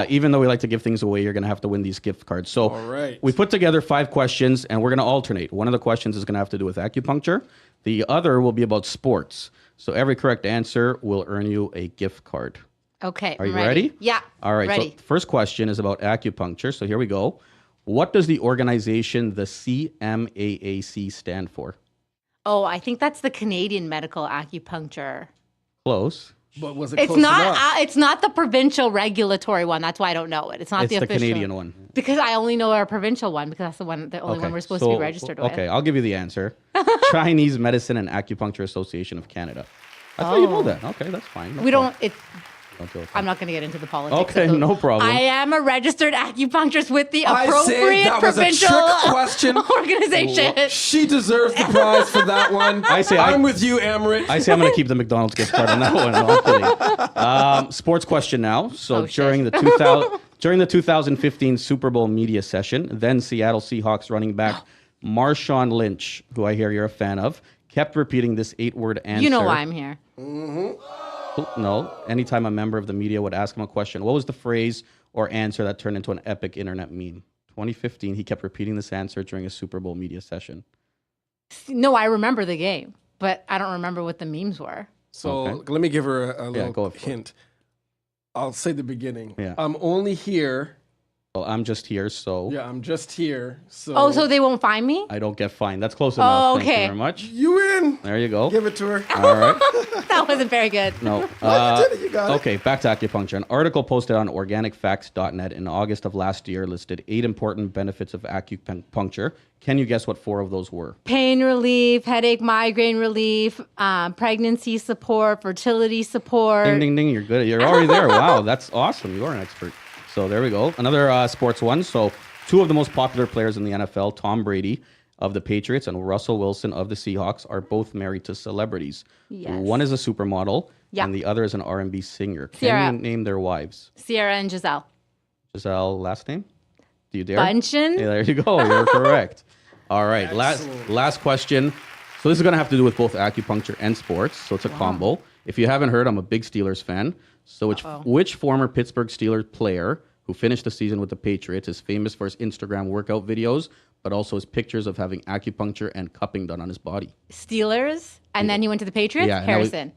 Even though we like to give things away, you're gonna have to win these gift cards. So All right. we put together 5 questions, and we're gonna alternate. One of the questions is gonna have to do with acupuncture. The other will be about sports. So every correct answer will earn you a gift card. Okay. Are you I'm ready? Yeah. All right. Ready. So the first question is about acupuncture. So here we go. What does the organization, the CMAAC, stand for? Oh, I think that's the Canadian Medical Acupuncture. Close. But was it It's close not. enough? It's not the provincial regulatory one. That's why I don't know it. It's not It's the the official Canadian one. Because I only know our provincial one because that's the only one we're supposed to be registered with. Okay, I'll give you the answer. Chinese Medicine and Acupuncture Association of Canada. I thought you know that. Okay, that's fine. No We problem. don't. Don't go with I'm that. not going to get into the politics. Okay, of those. no problem. I am a registered acupuncturist with the I say appropriate that was a provincial trick question. organization. She deserves the prize for that one. I'm with you, Amrit. I say I'm going to keep the McDonald's gift card on that one. No, I'm kidding. Sports question now. So Oh, shit. during the 2015 Super Bowl media session, then Seattle Seahawks running back Marshawn Lynch, who I hear you're a fan of, kept repeating this 8-word answer. You know why I'm here. No. Anytime a member of the media would ask him a question, what was the phrase or answer that turned into an epic internet meme? 2015, he kept repeating this answer during a Super Bowl media session. No, I remember the game, but I don't remember what the memes were. So Okay. let me give her a go little for it. hint. I'll say the beginning. Yeah. I'm only here. Well, I'm just here, so Yeah, I'm just here. So Oh, so they won't find me? I don't get fined. That's close enough. Thank you okay. very much. you win. There you go. Give it to her. All right. That wasn't very good. No. You did it. You got it. Okay, back to acupuncture. An article posted on organicfacts.net in August of last year listed 8 important benefits of acupuncture. Can you guess what 4 of those were? Pain relief, headache, migraine relief, pregnancy support, fertility support. Ding, ding, ding. You're good. You're already there. Wow, that's awesome. You are an expert. So there we go. Another sports one. So 2 of the most popular players in the NFL, Tom Brady of the Patriots and Russell Wilson of the Seahawks, are both married to celebrities. Yes. One is a supermodel, Yeah. and the other is an R&B singer. Can Sierra. you name their wives? Sierra and Giselle. Giselle, last name? Do you dare? Bunchen. Yeah, there you go. You're correct. All right. Last question. So this is going to have to do with both acupuncture and sports. So it's a combo. If you haven't heard, I'm a big Steelers fan. So which former Pittsburgh Steelers player who finished the season with the Patriots is famous for his Instagram workout videos, but also his pictures of having acupuncture and cupping done on his body? Steelers. And then he went to the Patriots? Yeah, and now Harrison.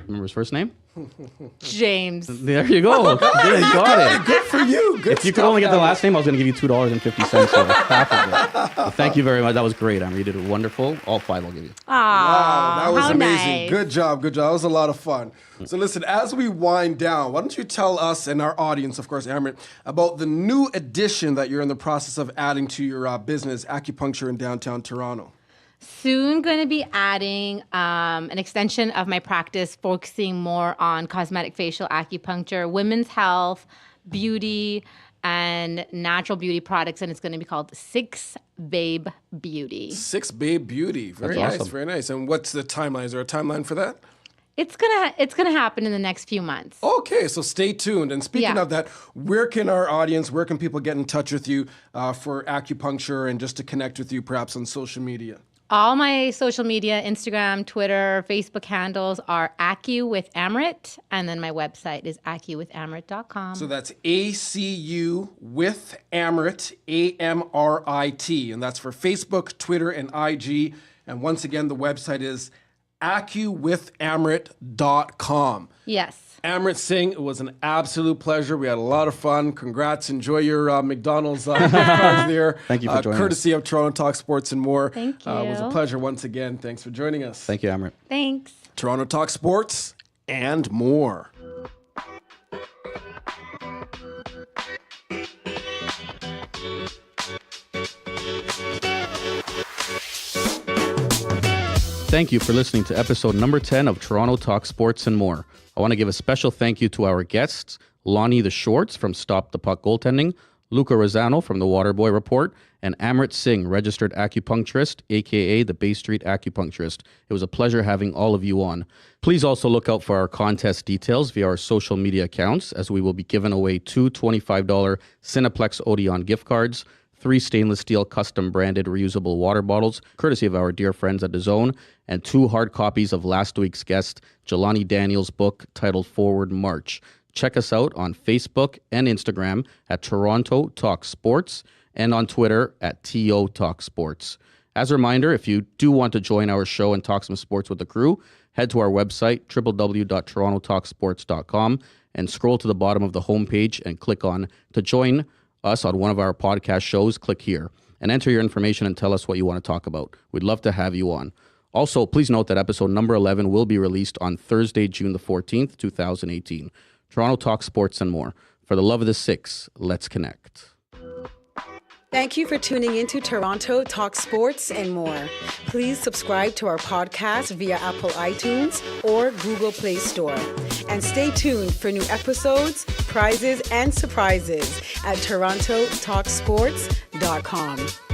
Remember his first name? James. There you go. Yeah, you got it. Good for you. Good If you could only get the last name, I was going to give you $2.50 for half of it. Well, thank you very much. That was great, Amber. You did it wonderful. All 5 I'll give you. Aw, That was how amazing. nice. Good job. Good job. That was a lot of fun. So listen, as we wind down, why don't you tell us and our audience, of course, Amrit, about the new addition that you're in the process of adding to your business, acupuncture in downtown Toronto. Soon going to be adding an extension of my practice, focusing more on cosmetic facial acupuncture, women's health, beauty, and natural beauty products. And it's going to be called 6 Babe Beauty. 6 Babe Beauty. Very That's nice. awesome. Very nice. And what's the timeline? Is there a timeline for that? It's gonna happen in the next few months. Okay, so stay tuned. And speaking Yeah. of that, where can our audience, where can people get in touch with you for acupuncture and just to connect with you perhaps on social media? All my social media, Instagram, Twitter, Facebook handles are Acu with Amrit, and then my website is acuwithamrit.com. So that's ACU with Amrit, AMRIT. And that's for Facebook, Twitter, and IG. And once again, the website is acuwithamrit.com. Yes. Amrit Singh, it was an absolute pleasure. We had a lot of fun. Congrats. Enjoy your McDonald's gift cards there. Thank you for joining courtesy of Toronto Talk Sports and more. Thank It was a you. pleasure once again. Thanks for joining us. Thank you, Amrit. Thanks. Toronto Talk Sports and more. Thank you for listening to episode number 10 of Toronto Talk Sports and More. I want to give a special thank you to our guests, Launy Schwartz from Stop the Puck Goaltending, Luca Rosana from the Waterboy Report, and Amrit Singh, registered acupuncturist, aka the Bay Street Acupuncturist. It was a pleasure having all of you on. Please also look out for our contest details via our social media accounts, as we will be giving away 2 $25 Cineplex Odeon gift cards, 3 stainless steel custom branded reusable water bottles, courtesy of our dear friends at DAZN, and 2 hard copies of last week's guest, Jelani Daniels' book titled Forward March. Check us out on Facebook and Instagram at Toronto Talk Sports and on Twitter at TO Talk Sports. As a reminder, if you do want to join our show and talk some sports with the crew, head to our website, www.torontotalksports.com, and scroll to the bottom of the homepage and click on to join us on one of our podcast shows. Click here and enter your information and tell us what you want to talk about. We'd love to have you on. Also, please note that episode number 11 will be released on Thursday, June the 14th, 2018. Toronto Talk Sports and more. For the love of the six, let's connect. Thank you for tuning into Toronto Talk Sports and more. Please subscribe to our podcast via Apple iTunes or Google Play Store. And stay tuned for new episodes, prizes, and surprises at torontotalksports.com.